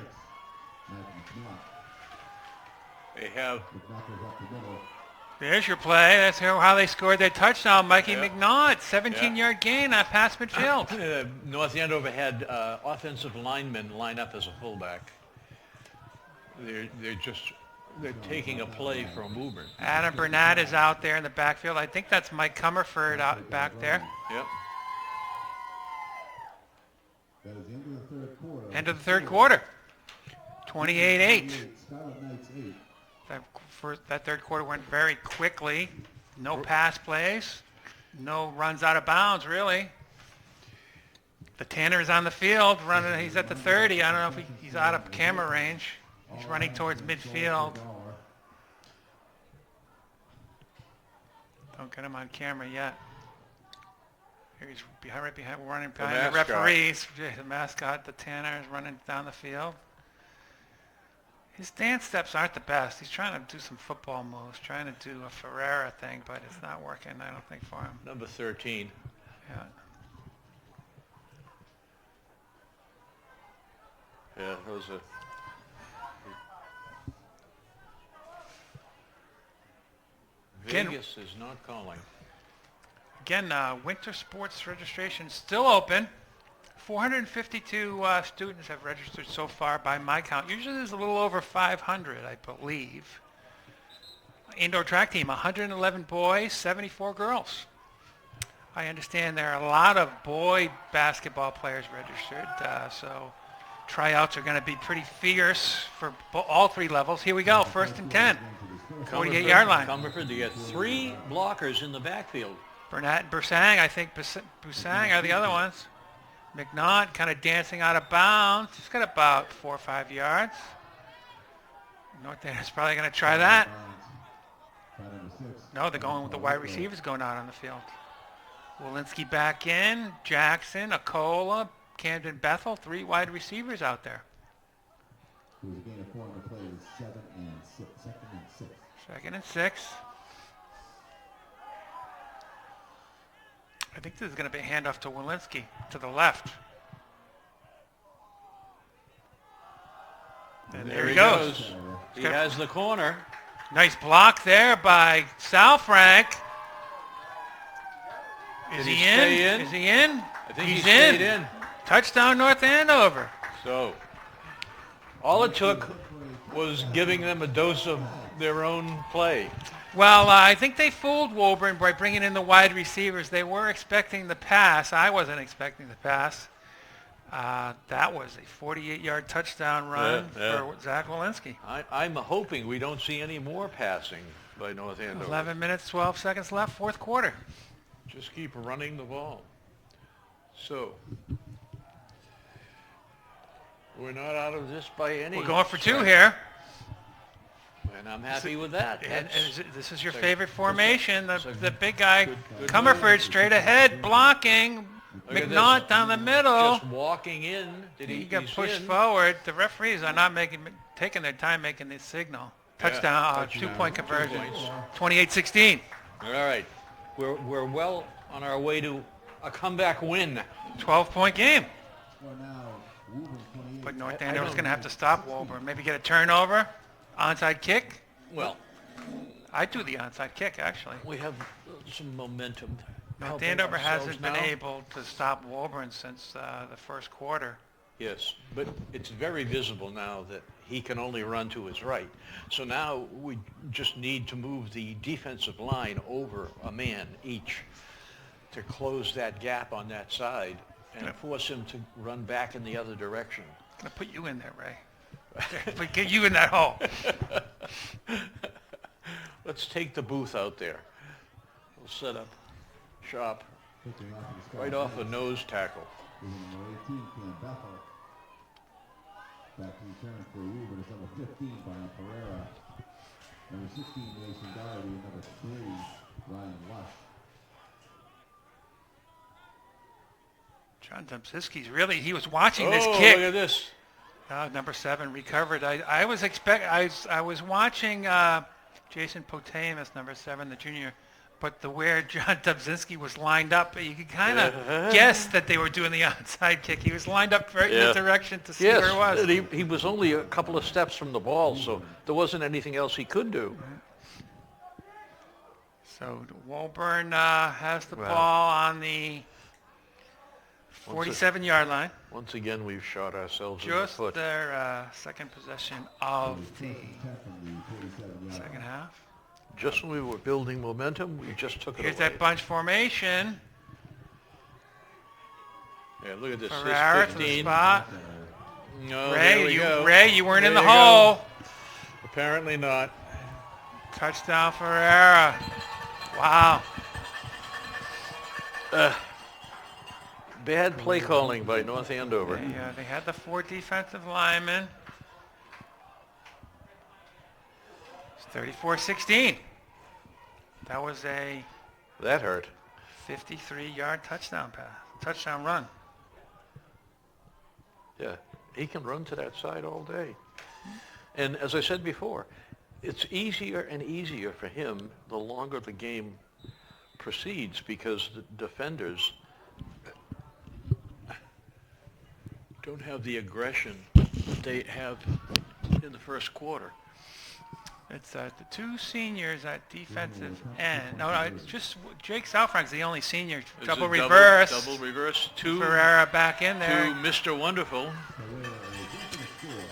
They have There's your play. That's how they scored their touchdown. Mikey Yeah. McNaught, 17-yard gain past midfield. North Andover had offensive linemen line up as a fullback. They're taking a play from Woburn. Adam Burnett is out there in the backfield. I think that's Mike Comerford out back there. Yep. That is the end of the third quarter. End of the third quarter. 28-8. Scarlet Knights 8. That third quarter went very quickly. No pass plays. No runs out of bounds, really. The Tanner is on the field running. He's at the 30. I don't know if he's out of camera range. He's running towards midfield. Don't get him on camera yet. Here he's right behind, running behind the referees. The mascot, the Tanner, is running down the field. His dance steps aren't the best. He's trying to do some football moves, trying to do a Ferreira thing, but it's not working, I don't think, for him. Number 13. Yeah. Yeah, those are... Again- Vegas is not calling. Again, winter sports registration still open. 452 students have registered so far by my count. Usually there's a little over 500, I believe. Indoor track team, 111 boys, 74 girls. I understand there are a lot of boy basketball players registered, so tryouts are going to be pretty fierce for all three levels. Here we go, 1st and 10, 48-yard line. Comerford, you got 3 blockers in the backfield. Burnett and Bursang, I think Bursang are the other ones. McNaught kind of dancing out of bounds. He's got about 4 or 5 yards. North Andover's probably going to try that. No, they're going with the wide receivers going out on the field. Walensky back in. Jackson, Acola, Camden Bethel, 3 wide receivers out there. It was a gain of 4 on the play. It was 2nd and 6. 2nd and 6. I think this is going to be a handoff to Walensky to the left. And there he goes. He has the corner. Nice block there by Salfrank. Is Did he he in? stay in? Is he in? I think He's he stayed in. Touchdown North Andover. So, all it took was giving them a dose of their own play. Well, I think they fooled Woburn by bringing in the wide receivers. They were expecting the pass. I wasn't expecting the pass. That was a 48-yard touchdown run Yeah. for Zach Walensky. I'm hoping we don't see any more passing by North Andover. 11 minutes, 12 seconds left, fourth quarter. Just keep running the ball. So, we're not out of this by any We're going for two stretch. here. And I'm happy with that. And That's- this is your it's a- favorite formation. The big guy, good Comerford, straight ahead, blocking. Look at McNaught this. down the middle. Just walking in. He got he's pushed in. forward. The referees are not taking their time making the signal. Yeah, Touchdown, touchdown. 2-point 2 conversion. points. 28-16. All right. We're well on our way to a comeback win. 12-point game. Well, now, Woburn 28. But North I Andover's don't- going to have to stop Woburn. Maybe get a turnover. Onside kick. Well, I'd do the onside kick, actually. we have some momentum. North helping Andover ourselves hasn't been now. able to stop Woburn since the first quarter. Yes, but it's very visible now that he can only run to his right. So now we just need to move the defensive line over a man each to close that gap on that side and force him to run back in the other direction. I'm going to put you in there, Ray. But get you in that hole. Let's take the booth out there. We'll set up shop Picking off in the right off the nose tackle. Number 18, Cam Bethel. Back to return for Woburn is number 15, Brian Pereira. Number 16, Mason Doherty. Number 3, Ryan Lush. John Dubzinski's really, he was watching this Oh, kick. look at this. Number 7 recovered. I was watching Jason Potamus, number 7, the junior, but where John Dubzinski was lined up, you could kind of guess that they were doing the onside kick. He was lined up right in Yeah. the direction to see Yes, where it was. and he was only a couple of steps from the ball, so there wasn't anything else he could do. So Woburn has the Wow. ball on the 47-yard line. Once again, we've shot ourselves in the Just foot. their second possession of the 10 from the 47-yard second line. half. Just when we were building momentum, we just took it Here's away. that bunch formation. Yeah, look at this. Ferrara This to the 15. spot. No, there we Ray, go. you weren't in There the you go. hole. Apparently not. Touchdown Ferrara. Wow. Bad play calling by North Andover. They had the 4 defensive linemen. It's 34-16. That was a That hurt. 53-yard touchdown run. Yeah, he can run to that side all day. And as I said before, it's easier and easier for him the longer the game proceeds because the defenders don't have the aggression that they have in the first quarter. It's the 2 seniors at defensive end. No, it's just Jake Southfrank's the only senior. It's Double a reverse. Double reverse. Two Ferrara back in to there. Mr. Wonderful.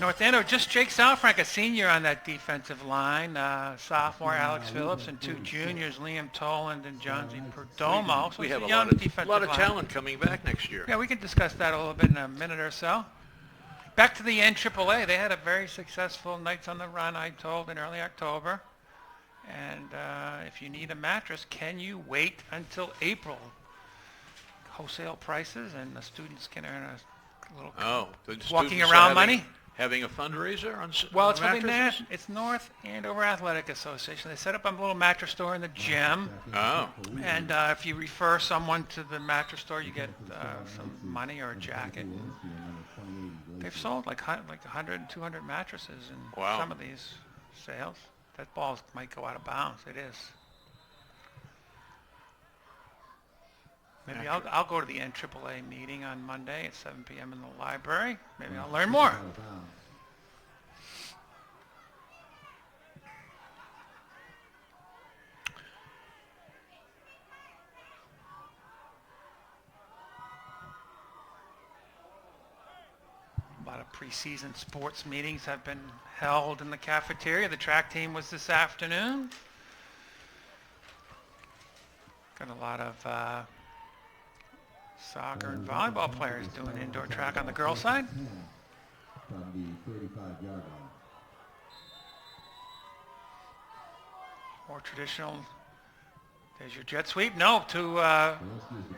North Andover, just Jake Southfrank, a senior on that defensive line. Sophomore Alex Phillips and 2 juniors, Liam Toland and John Z. Perdomo. So We it's have a a young lot of defensive lot of line. talent coming back next year. Yeah, we can discuss that a little bit in a minute or so. Back to the NAAA. They had a very successful Nights on the Run, I told, in early October. And if you need a mattress, can you wait until April? Wholesale prices, and the students can earn a little The walking students are around having- money. Having a fundraiser on Well, it's really mattresses? it's North Andover Athletic Association. They set up a little mattress store in the gym. Oh. And if you refer someone to the mattress store, you get some money or a jacket. They've sold like 100 and 200 mattresses in Wow. some of these sales. That ball might go out of bounds. It is. Maybe I'll go to the NAAA meeting on Monday at 7 p.m. in the library. Maybe I'll learn more. A lot of preseason sports meetings have been held in the cafeteria. The track team was this afternoon. Got a lot of Soccer and volleyball players doing indoor track on the girls' side. From the 35-yard line. More traditional. There's your jet sweep. No, to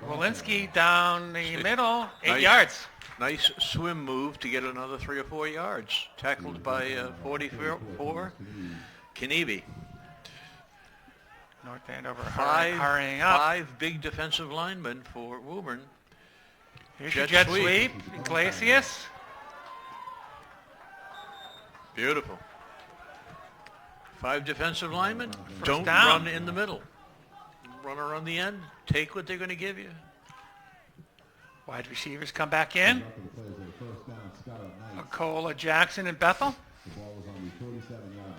Walensky down the middle, 8 Nice. yards. Nice swim move to get another 3 or 4 yards. Tackled by 44, Knievi. North Andover Five, hurrying up. 5 big defensive linemen for Woburn. Here's your jet sweep. Iglesias. Beautiful. 5 defensive linemen. First Don't down. run in the middle. Run around the end. Take what they're going to give you. Wide receivers come back in. After the plays of the first down, Scott Knight. Acola, Jackson, and Bethel. The ball was on the 47-yard line.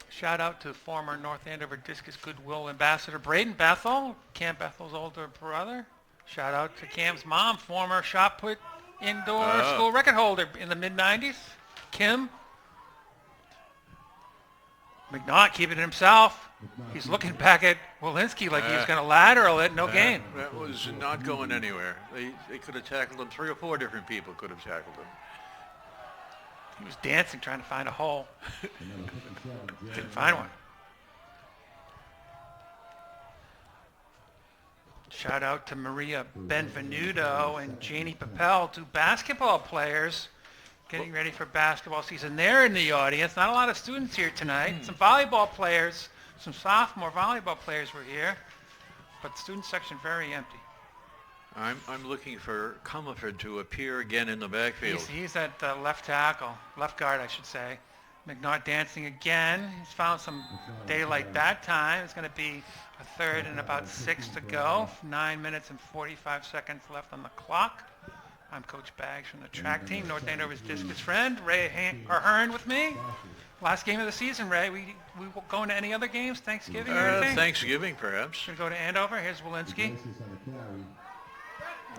Shout out to former North Andover Discus Goodwill Ambassador Braden Bethel, Cam Bethel's older brother. Shout out to Cam's mom, former shot put indoor school record holder in the mid-90s, Kim. McNaught keeping it himself. He's looking back at Walensky like he was going to lateral it, no gain. That was not going anywhere. They could have tackled him. 3 or 4 different people could have tackled him. He was dancing, trying to find a hole. Number 57, Didn't find one. Shout out to Maria Benvenuto and Janie Papel, 2 basketball players getting ready for basketball season. They're in the audience. Not a lot of students here tonight. Some volleyball players, some sophomore volleyball players were here, but the student section very empty. I'm looking for Comerford to appear again in the backfield. He's at left tackle, left guard, I should say. McNaught dancing again. He's found some daylight that time. It's going to be a third and about 6 to go. 9 minutes and 45 seconds left on the clock. I'm Coach Baggs from the track team. North Andover's discus friend, Ray Ahern with me. Last game of the season, Ray. We going to any other games? Thanksgiving or anything? Thanksgiving, perhaps. Going to go to Andover. Here's Walensky. Iglesias on the carry.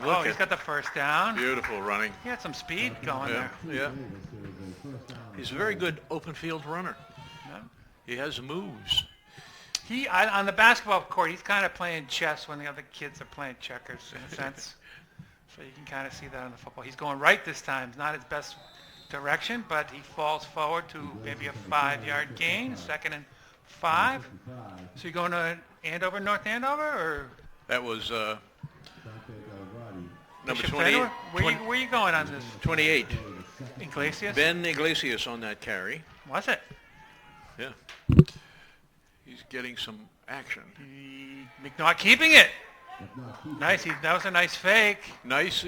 Oh, he's got the first down. Beautiful running. He had some speed going Yeah, there. yeah. Davis, there was a first down. He's a very good open field runner. Yeah. He has moves. On the basketball court, he's kind of playing chess when the other kids are playing checkers, in a sense. So you can kind of see that on the football. He's going right this time. It's not his best direction, but he falls forward to maybe a 5-yard gain, 2nd and 5. So you going to Andover, North Andover, or That was Dante Galvardi. number Bishop 28. Fenwick? Where you going on this? 28. Iglesias? Ben Iglesias on that carry. Was it? Yeah. He's getting some action. McNaught keeping it. McNaught keeps Nice. That was a nice fake. Nice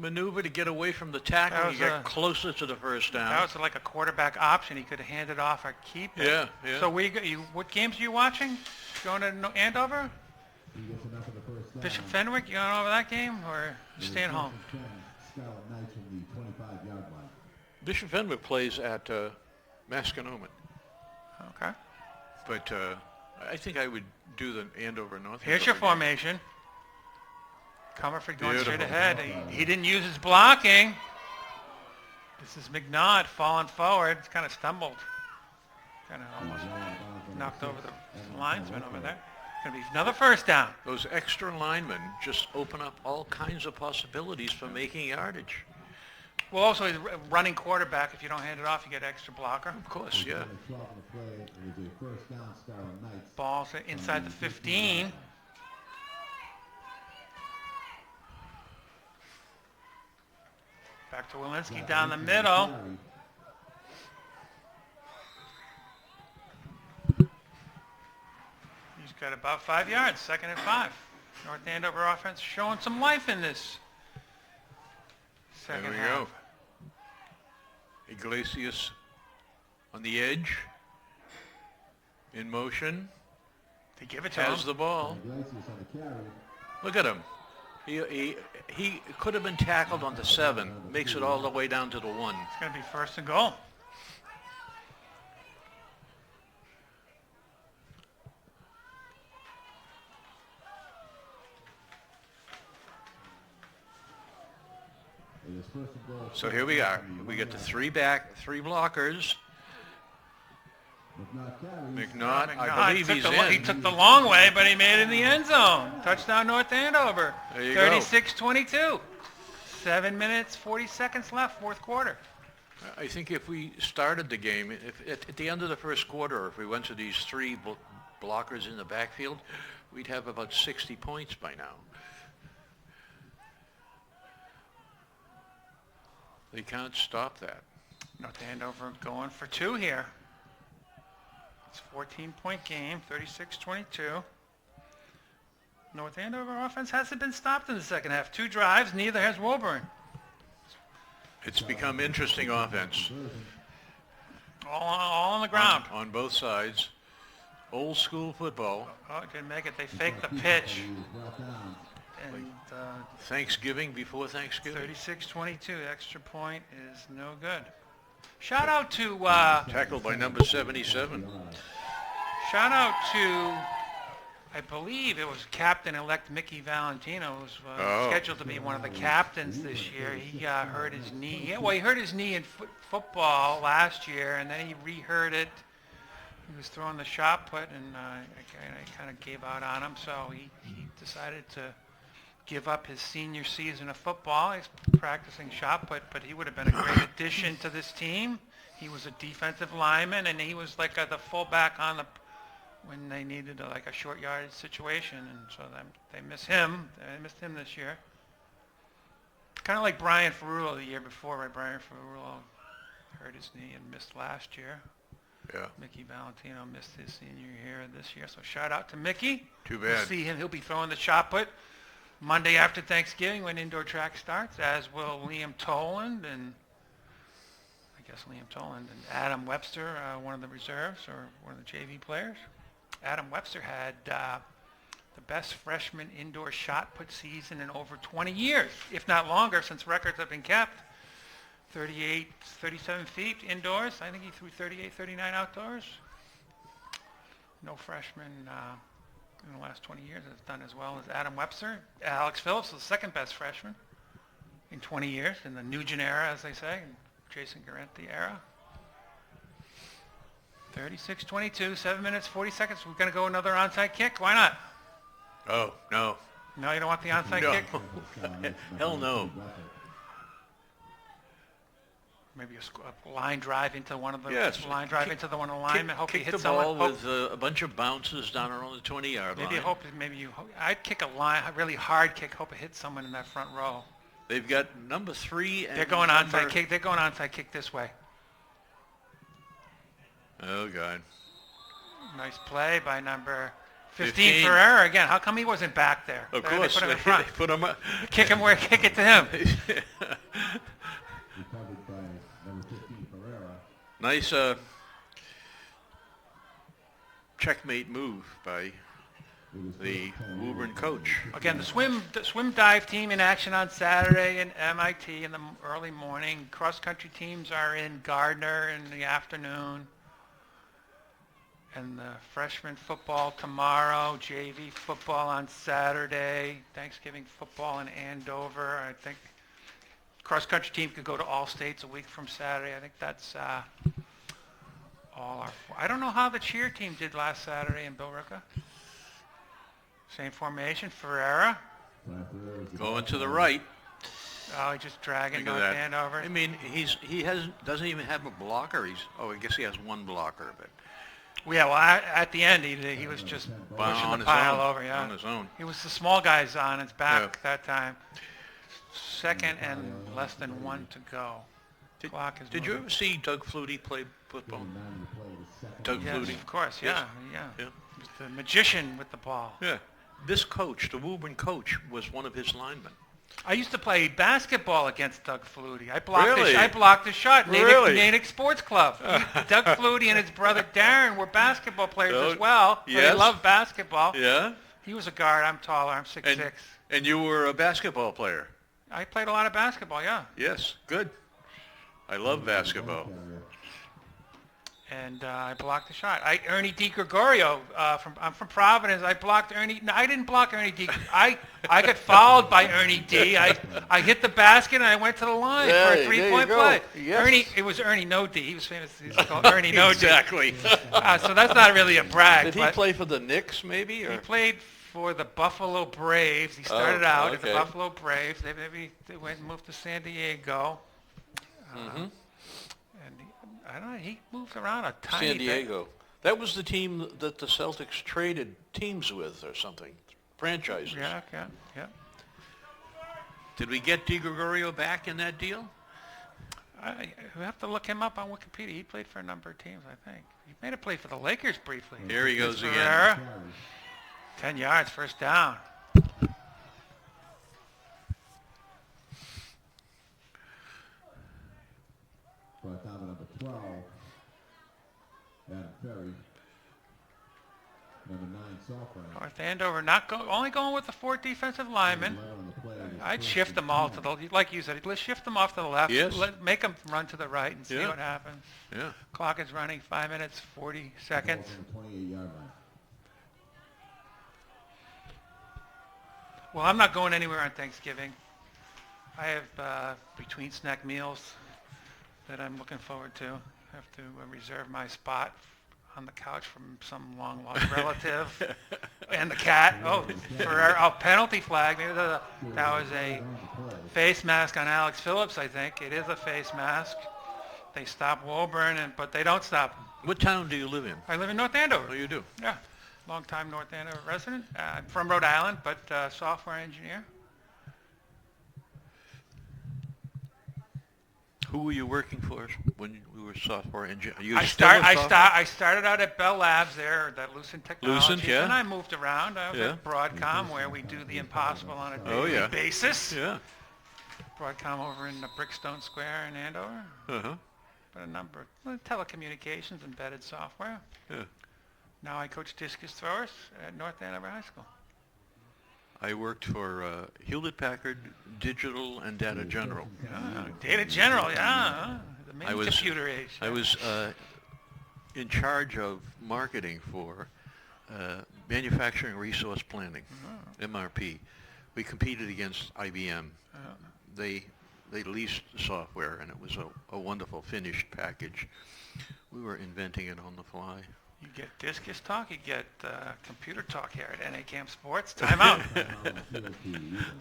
maneuver to get away from the tackle That and was get closer to the first down. That was like a quarterback option. He could have handed off or keep it. Yeah, yeah. So what games are you watching? Going to Andover? He gets enough of the first down. Bishop Fenwick, you going over that game or staying home? Scott Knight from the 25-yard line. Bishop Fenwick plays at Masconomet. Okay. But I think I would do the Andover North. Here's your Andover game. formation. Comerford going straight Beautiful. ahead. He didn't use his blocking. This is McNaught falling forward. He's kind of stumbled. Kind of almost knocked over the linesman over there. Going to be another first down. Those extra linemen just open up all kinds of possibilities for making yardage. Well, also, he's a running quarterback. If you don't hand it off, you get extra blocker. Of course, yeah. 12 on the play. It was a first down, Scott Knight. Ball's inside the 15. Back to Walensky down the middle. He's got about 5 yards, 2nd and 5. North Andover offense showing some life in this second There we half. go. Iglesias on the edge, in motion, They give it to has him. the ball. Iglesias on the carry. Look at him. He could have been tackled on the 7, makes it all the way down to the 1. It's going to be 1st and goal. It is first and goal. So here we are. We get the 3 blockers. McNaught, I believe he's in. He took the long way, but he made it in the end zone. Touchdown North Andover. There you go. 36-22. 7 minutes, 40 seconds left, fourth quarter. I think if we started the game, if at the end of the first quarter, if we went to these three blockers in the backfield, we'd have about 60 points by now. They can't stop that. North Andover going for two here. It's a 14-point game, 36-22. North Andover offense hasn't been stopped in the second half. 2 drives, neither has Woburn. It's become interesting offense. All on the ground. On both sides. Old school football. Oh, it didn't make it. They faked the pitch. And Thanksgiving before Thanksgiving. 36-22, extra point is no good. Shout out to Tackled by number 77. shout out to, I believe it was Captain-elect Mickey Valentino, who was scheduled to be one of the captains this year. He hurt his knee. Well, he hurt his knee in football last year, and then he re-hurt it. He was throwing the shot put, and I kind of gave out on him, so he decided to give up his senior season of football. He's practicing shot put, but he would have been a great addition to this team. He was a defensive lineman, and he was like the fullback on the when they needed a short yardage situation, and so they miss him. They missed him this year. Kind of like Brian Ferrulo the year before, right? Brian Ferrulo hurt his knee and missed last year. Yeah. Mickey Valentino missed his senior year this year, so shout out to Mickey. Too We'll bad. see him. He'll be throwing the shot put Monday after Thanksgiving when indoor track starts, as will Liam Toland and Adam Webster, one of the reserves or one of the JV players. Adam Webster had the best freshman indoor shot put season in over 20 years, if not longer, since records have been kept. 37 feet indoors. I think he threw 38, 39 outdoors. No freshman in the last 20 years has done as well as Adam Webster. Alex Phillips was the second best freshman in 20 years, in the Nugent era, as they say, and Jason Garrenti era. 36-22, 7 minutes, 40 seconds. We're going to go another onside kick. Why not? Oh, no. No, you don't want the onside No. kick? Hell no. Maybe a line drive into one of the Yes. into the one of the linemen. Hope he Kick hits the ball someone. with a bunch of bounces down around the 20-yard line. I'd kick a really hard kick. Hope it hits someone in that front row. They've got number 3 and They're going number... onside kick. They're going onside kick this way. Oh, God. Nice play by number 15 15. Ferreira again. How come he wasn't back there? Of They course. put him in front. They put him up. Kick him where kick it to him. Recovered by number 15, Ferreira. Nice checkmate move by the Woburn coach. Again, the swim dive team in action on Saturday in MIT in the early morning. Cross country teams are in Gardner in the afternoon. And the freshman football tomorrow, JV football on Saturday, Thanksgiving football in Andover. I think cross country team could go to all states a week from Saturday. I think that's all our. I don't know how the cheer team did last Saturday in Billerica. Same formation, Ferreira. Going to the right. Oh, he's just dragging Look at North that. Andover. I mean, doesn't even have a blocker. I guess he has one blocker, but Yeah, well, at the end, he was just pushing on the his pile own, over, yeah. on his own. He was the small guys on his back Yeah. that time. Second and less than 1 to go. Clock is Did you moving. ever see Doug Flutie play football? Doug Yes, Flutie. of course, Yes. yeah. Yeah. He was the magician with the ball. Yeah. This coach, the Woburn coach, was one of his linemen. I used to play basketball against Doug Flutie. I blocked Really? I blocked his shot. Really? Natick Sports Club. Doug Flutie and his brother Darren were basketball players Oh, as well. So yes. they loved basketball. Yeah? He was a guard. I'm taller. I'm 6'6". And you were a basketball player? I played a lot of basketball, yeah. Yes. Good. I love basketball. and I blocked the shot. Ernie DiGregorio, I'm from Providence. I blocked Ernie. No, I didn't block Ernie D. I got fouled by Ernie D. I hit the basket and I went to the line for a There you 3-point go. play. Yes. It was Ernie No D. He was famous. He was called Ernie No D. Exactly. So that's not really a brag. Did he but play for the Knicks, maybe? Or? He played for the Buffalo Braves. He started out at the okay. Buffalo Braves. They went and moved to San Diego. And I don't know. He moved around a tiny San bit. Diego. That was the team that the Celtics traded teams with or something, franchises. Yeah. Did we get DiGregorio back in that deal? We have to look him up on Wikipedia. He played for a number of teams, I think. He made a play for the Lakers briefly. Here he goes again. Ferreira. 10 yards, first down. Brought down to number 12. Adam Ferry. Number 9, Software. North Andover only going with the 4 defensive linemen. I'd shift them all to the, like you said, let's shift them off to the left. Yes. Make them run to the right and see Yeah. what happens. Yeah. Clock is running, 5 minutes, 40 seconds. Ball's on the 28-yard line. Well, I'm not going anywhere on Thanksgiving. I have between snack meals that I'm looking forward to. I have to reserve my spot on the couch from some long-lost relative and the cat. Oh, for our penalty flag. Maybe that was a face mask on Alex Phillips, I think. It is a face mask. They stop Woburn, but they don't stop him. What town do you live in? I live in North Andover. Oh, you do? Yeah, long-time North Andover resident. I'm from Rhode Island, but software engineer. Who were you working for when you were software engineer? I started out at Bell Labs there, that Lucent Technologies, Lucent, yeah. and I moved around. I was Yeah. at Broadcom, where we do the impossible on a Oh, daily yeah. basis. Yeah. Broadcom over in the Brickstone Square in Andover. Uh-huh. But a number of telecommunications, embedded software. Yeah. Now I coach discus throwers at North Andover High School. I worked for Hewlett-Packard Digital and Data General. Data General, yeah. The mini I was- computer age. I was in charge of marketing for Manufacturing Resource Planning, MRP. We competed against IBM. They leased software, and it was a wonderful finished package. We were inventing it on the fly. You get discus talk, you get computer talk here at NA Camp Sports. Timeout.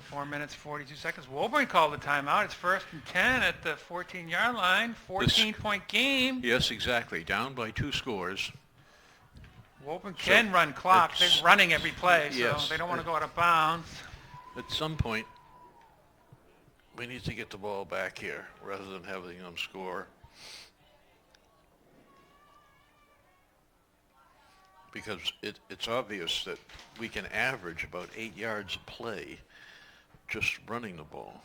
4 minutes, 42 seconds. Woburn called the timeout. It's 1st and 10 at the 14-yard line. 14-point game. Yes, exactly. Down by 2 scores. Woburn can run clock. They're running every play, so Yes. they don't want to go out of bounds. At some point, we need to get the ball back here rather than having them score. Because it's obvious that we can average about 8 yards a play just running the ball.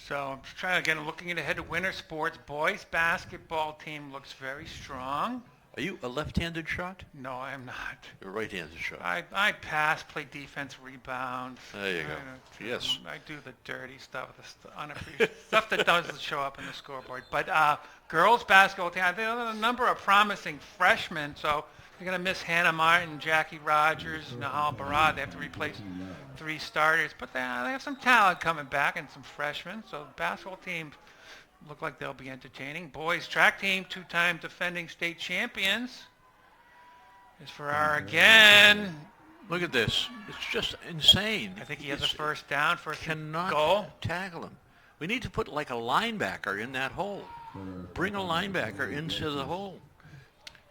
So I'm just trying to get looking ahead to winter sports. Boys basketball team looks very strong. Are you a left-handed shot? No, I'm not. You're a right-handed shot. I pass, play defense, rebound. There you go. Yes. I do the dirty stuff, the unappreciated stuff that doesn't show up in the scoreboard. But girls basketball team, I think there are a number of promising freshmen. So they're going to miss Hannah Martin, Jackie Rogers, Nahal Barad. They have to replace 3 starters. But they have some talent coming back and some freshmen. So the basketball team look like they'll be entertaining. Boys track team, 2-time defending state champions, is Ferrara again. Look at this. It's just insane. I think he has a first down, first Cannot goal. tackle him. We need to put like a linebacker in that hole. Bring a linebacker into the hole.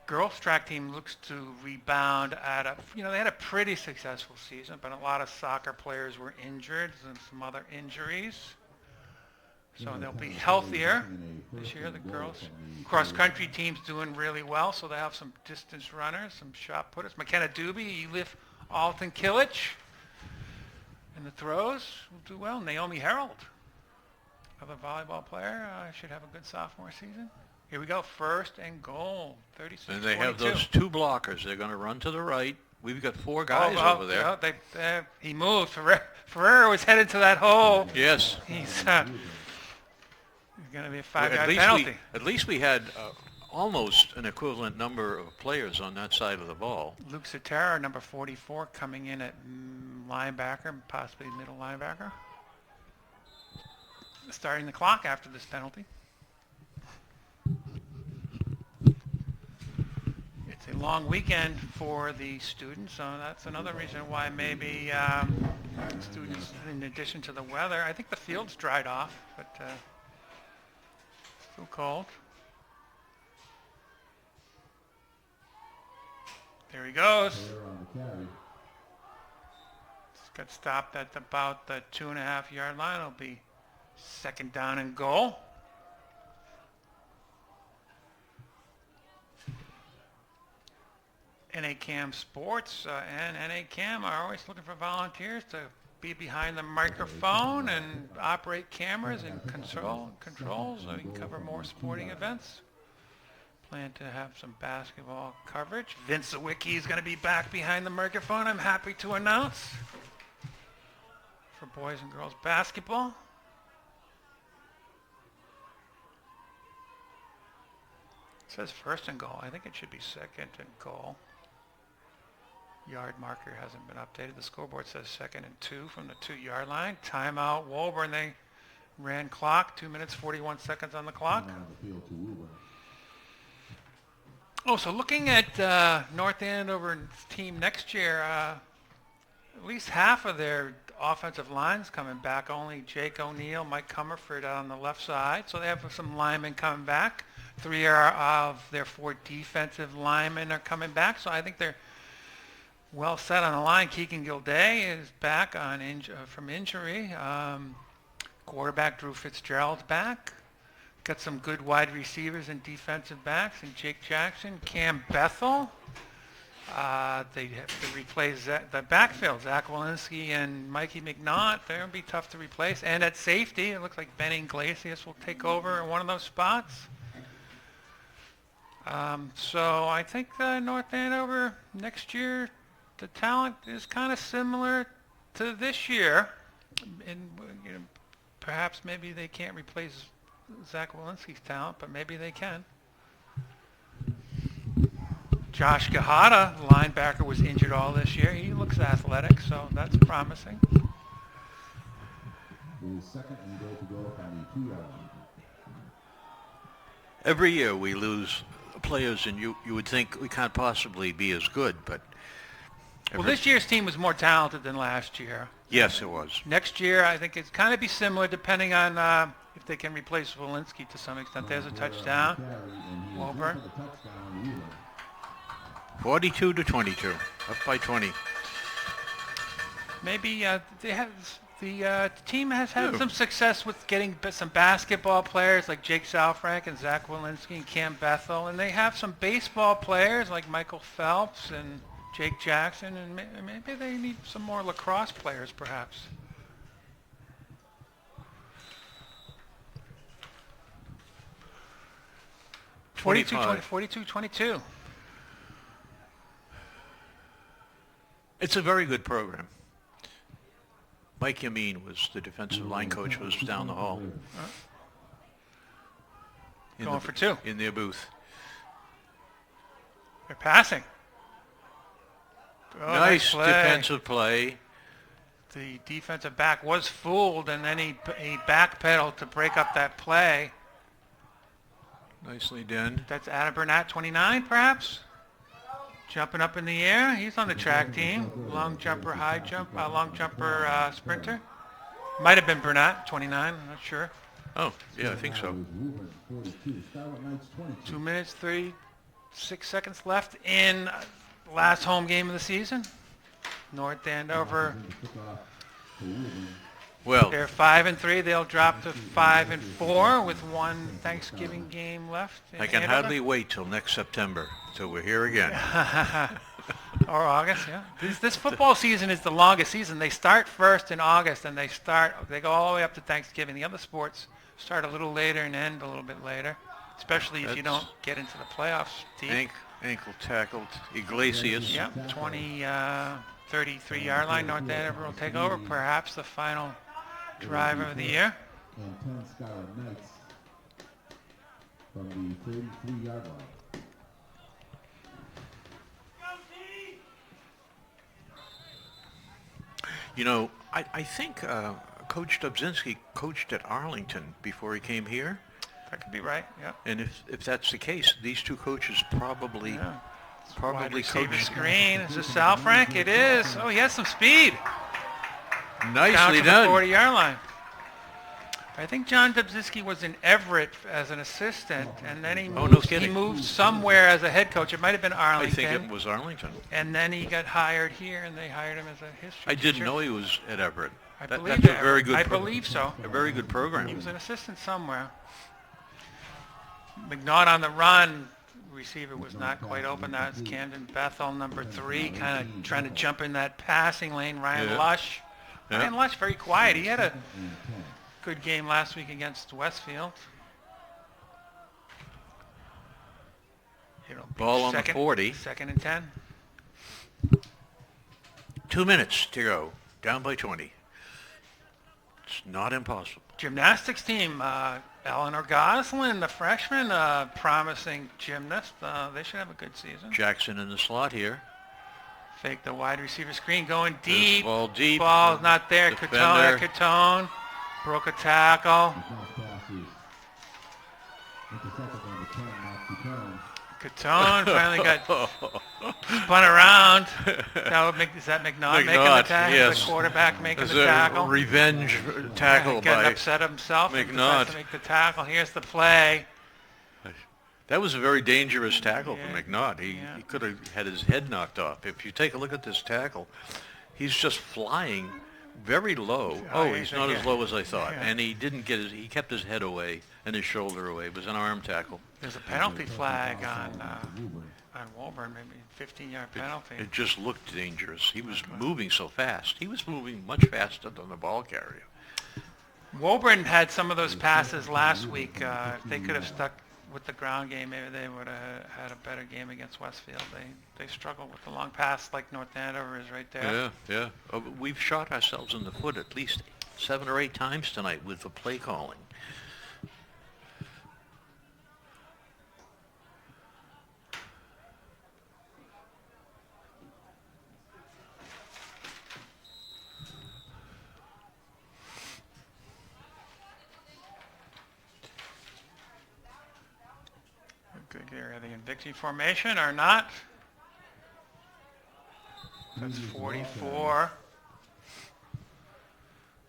Girls track team looks to rebound they had a pretty successful season, but a lot of soccer players were injured and some other injuries. So they'll be healthier this year. The girls cross-country team's doing really well, so they have some distance runners, some shot putters. McKenna Doobie, Elif Alton Killich in the throws will do well. Naomi Harold, another volleyball player, should have a good sophomore season. Here we go, 1st and goal, 36-22. And they have those 2 blockers. They're going to run to the right. We've got 4 guys over there. Yeah, he moved. Ferreira was headed to that hole. Yes. He's going to be a Well, 5-yard penalty. At least we had almost an equivalent number of players on that side of the ball. Luke Sotero, number 44, coming in at linebacker, possibly middle linebacker. Starting the clock after this penalty. It's a long weekend for the students, so that's another reason why maybe students, in addition to the weather, I think the field's dried off, but still cold. There he goes. Player on the carry. Just got stopped at about the 2.5-yard line. It'll be second down and goal. NACAM Sports and NACAM are always looking for volunteers to be behind the microphone and operate cameras and controls so we can cover more sporting events. Plan to have some basketball coverage. Vince Zawicki is going to be back behind the microphone, I'm happy to announce, for boys and girls basketball. It says first and goal. I think it should be second and goal. Yard marker hasn't been updated. The scoreboard says 2nd and 2 from the 2-yard line. Timeout Woburn. They ran clock. 2 minutes, 41 seconds on the clock. On the field to Woburn. Oh, so looking at North Andover's team next year, at least half of their offensive line's coming back. Only Jake O'Neill, Mike Comerford on the left side. So they have some linemen coming back. 3 of their 4 defensive linemen are coming back. So I think they're well set on the line. Keegan Gilday is back on from injury. Quarterback Drew Fitzgerald's back. Got some good wide receivers and defensive backs, and Jake Jackson, Cam Bethel. They have to replace the backfield, Zach Walensky and Mikey McNaught. They're going to be tough to replace. And at safety, it looks like Ben Iglesias will take over in one of those spots. So I think North Andover next year, the talent is kind of similar to this year. And perhaps maybe they can't replace Zach Walensky's talent, but maybe they can. Josh Gahada, linebacker, was injured all this year. He looks athletic, so that's promising. It is second and goal to go from the 2-yard line. Every year we lose players, and you would think we can't possibly be as good, but... Well, this year's team was more talented than last year. Yes, it was. Next year, I think it's kind of be similar, depending on if they can replace Walensky to some extent. There's a touchdown. Woburn. 42-22, up by 20. Maybe they have the team has had some success with getting some basketball players like Jake Salfrank and Zach Walensky and Cam Bethel, and they have some baseball players like Michael Phelps and Jake Jackson, and maybe they need some more lacrosse players, perhaps. $25. 42-22. It's a very good program. Mike Yamin was the defensive line coach, was down the hall. Going for 2. In their booth. They're passing. Oh, nice play. defensive play. The defensive back was fooled, and then he backpedaled to break up that play. Nicely done. That's Adam Burnett, 29, perhaps? Jumping up in the air. He's on the track team. Long jumper, long jumper sprinter. Might have been Burnett, 29, I'm not sure. Oh, yeah, I think so. 2 minutes, 36 seconds left in last home game of the season. North Andover. Well, They're 5-3. They'll drop to 5-4 with one Thanksgiving game left. I can hardly wait till next September, till we're here again. Or August, yeah. This football season is the longest season. They start first in August, and they go all the way up to Thanksgiving. The other sports start a little later and end a little bit later, especially if you don't get into the playoffs deep. Ankle tackled Iglesias. Yeah, 33-yard line. North Andover will take over, perhaps the final drive of the year. And 10 Scarlet Knights from the 33-yard line. You know, I think Coach Dubzinski coached at Arlington before he came here. That could be right. Yeah. And if that's the case, these two coaches probably Wide receiver coached. screen. Is this Sal Frank? It is. Oh, he has some speed. Down Nicely to the done. 40-yard line. I think John Dubzinski was in Everett as an assistant, and then he Oh, moved, no he kidding. moved somewhere as a head coach. It might have been I Arlington. think it was Arlington. And then he got hired here, and they hired him as a history I didn't teacher. know he was at Everett. I That's believe a that. very good. I believe so. A very good program. He was an assistant somewhere. McNaught on the run. Receiver was not quite open. That's Camden Bethel, number 3, kind of trying to jump in that passing lane. Ryan Yeah. Lush. Yeah. Ryan Lush, very quiet. He had a good game last week against Westfield. It'll be Ball on the second- 40. Second and 10. 2 minutes to go. Down by 20. It's not impossible. Gymnastics team, Eleanor Goslin, the freshman, promising gymnast. They should have a good season. Jackson in the slot here. Fake the wide receiver screen, going There's deep. ball deep. Ball's not there. Defender. Catone broke a tackle. The cross pass is intercepted on the 10, Max Buchanan. Catone finally got spun around. Is that McNaught making the McNaught, tackle? yes. The quarterback making There's the tackle. a revenge tackle Getting by upset himself. and McNaught. decides to make the tackle. Here's the play. That was a very dangerous tackle Yeah. for McNaught. He could have had his head knocked off. If you take a look at this tackle, he's just flying very low. Oh, he's not as low as I thought. Yeah. And he didn't get he kept his head away and his shoulder away. It was an arm tackle. There's a penalty flag on Woburn, maybe 15-yard penalty. It just looked dangerous. He was moving so fast. He was moving much faster than the ball carrier. Woburn had some of those passes last week. If they could have stuck with the ground game, maybe they would have had a better game against Westfield. They struggle with the long pass like North Andover is right there. Yeah, yeah. Oh, but we've shot ourselves in the foot at least 7 or 8 times tonight with the play calling. Good here. Are they in victory formation or not? That's 44.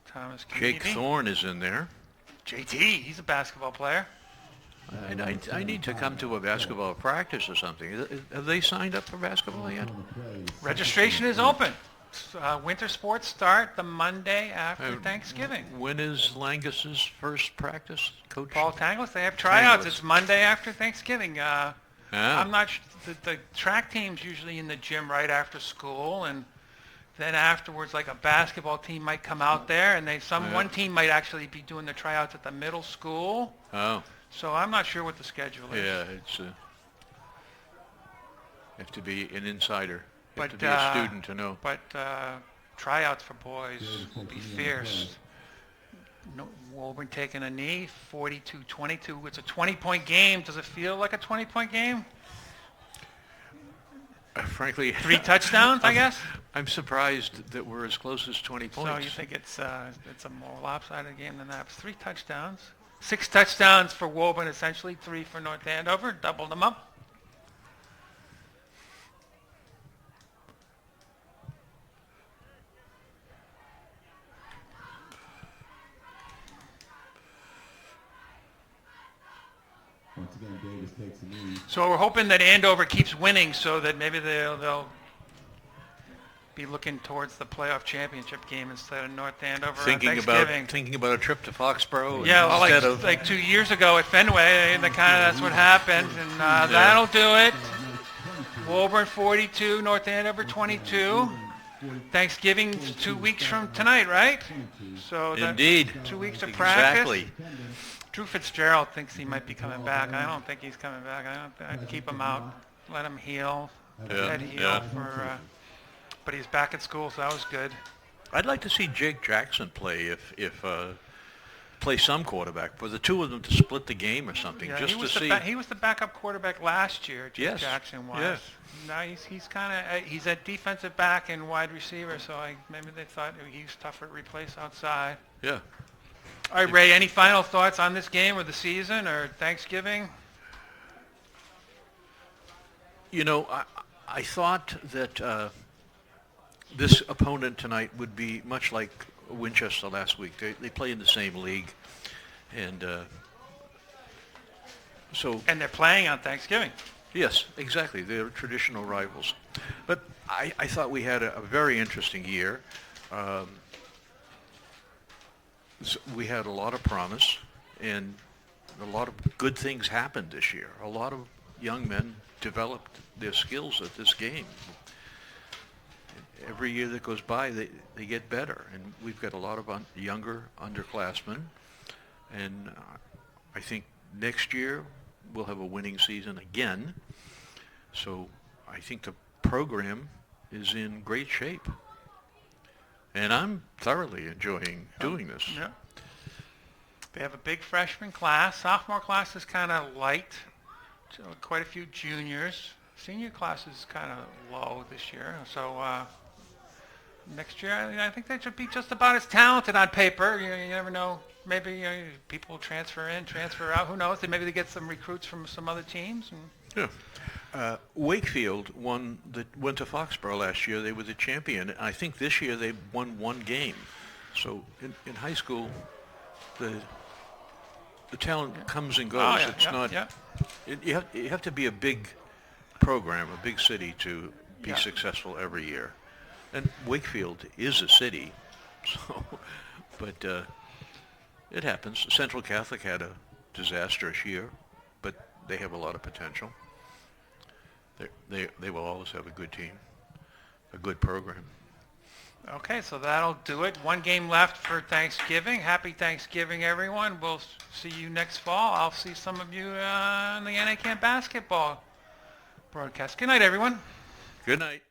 Thomas Jake Keavy. Thorne is in there. JT, he's a basketball player. I need to come to a basketball practice or something. Have they signed up for basketball yet? Registration is open. Winter sports start the Monday after Thanksgiving. When is Langus's first practice, Coach? Paul Tanglis, they have tryouts. Tanglis. It's Monday after Thanksgiving. Ah. I'm not the track team's usually in the gym right after school, and then afterwards, like a basketball team might come out there, and one team might actually be doing the tryouts at the middle school. Oh, So I'm not sure what the schedule is. yeah. It's you have to be an insider. You have But, to be a student to know. But tryouts for boys will be fierce. No, Woburn taking a knee, 42-22. It's a 20-point game. Does it feel like a 20-point game? Frankly, 3 touchdowns, I guess? I'm surprised that we're as close as 20 points. So you think it's a more lopsided game than that? It's 3 touchdowns. 6 touchdowns for Woburn, essentially 3 for North Andover. Doubled them up. Once again, Davis takes the knee. So we're hoping that Andover keeps winning so that maybe they'll be looking towards the playoff championship game instead of North Andover on Thanksgiving. Thinking about a trip to Foxborough. Yeah, well, instead of like 2 years ago at Fenway, that's what happened, and that'll do it. Woburn 42, North Andover 22. Thanksgiving's 2 weeks from tonight, right? So that's Indeed. 2 weeks of practice. Exactly. Drew Fitzgerald thinks he might be coming back. I don't think he's coming back. I'd keep him out, let him heal, let heal but he's back at school, so that was good. I'd like to see Jake Jackson play if play some quarterback, for the two of them to split the game or something, Yeah, just he to was see. he was the backup quarterback last year. Jim Yes, Jackson was. yes. Now he's kind of he's a defensive back and wide receiver, so maybe they thought he's tougher to replace outside. Yeah. All right, Ray. Any final thoughts on this game or the season or Thanksgiving? You know, I thought that this opponent tonight would be much like Winchester last week. They play in the same league, and so. And they're playing on Thanksgiving. Yes, exactly. They're traditional rivals. But I thought we had a very interesting year. We had a lot of promise, and a lot of good things happened this year. A lot of young men developed their skills at this game. Every year that goes by, they get better. And we've got a lot of younger underclassmen. And I think next year we'll have a winning season again. So I think the program is in great shape. And I'm thoroughly enjoying doing this. Yeah. They have a big freshman class. Sophomore class is kind of light. So quite a few juniors. Senior class is kind of low this year. So next year, I think they should be just about as talented on paper. You never know. Maybe people transfer in, transfer out. Who knows? Maybe they get some recruits from some other teams. Yeah. Wakefield went to Foxborough last year. They were the champion. I think this year they won one game. So in high school, the talent comes and goes. Oh, yeah, It's yeah, not. Yeah. You have to be a big program, a big city to be Yeah. successful every year. And Wakefield is a city, so but it happens. Central Catholic had a disastrous year, but they have a lot of potential. They will always have a good team, a good program. Okay, so that'll do it. One game left for Thanksgiving. Happy Thanksgiving, everyone. We'll see you next fall. I'll see some of you on the NA Camp basketball broadcast. Good night, everyone. Good night.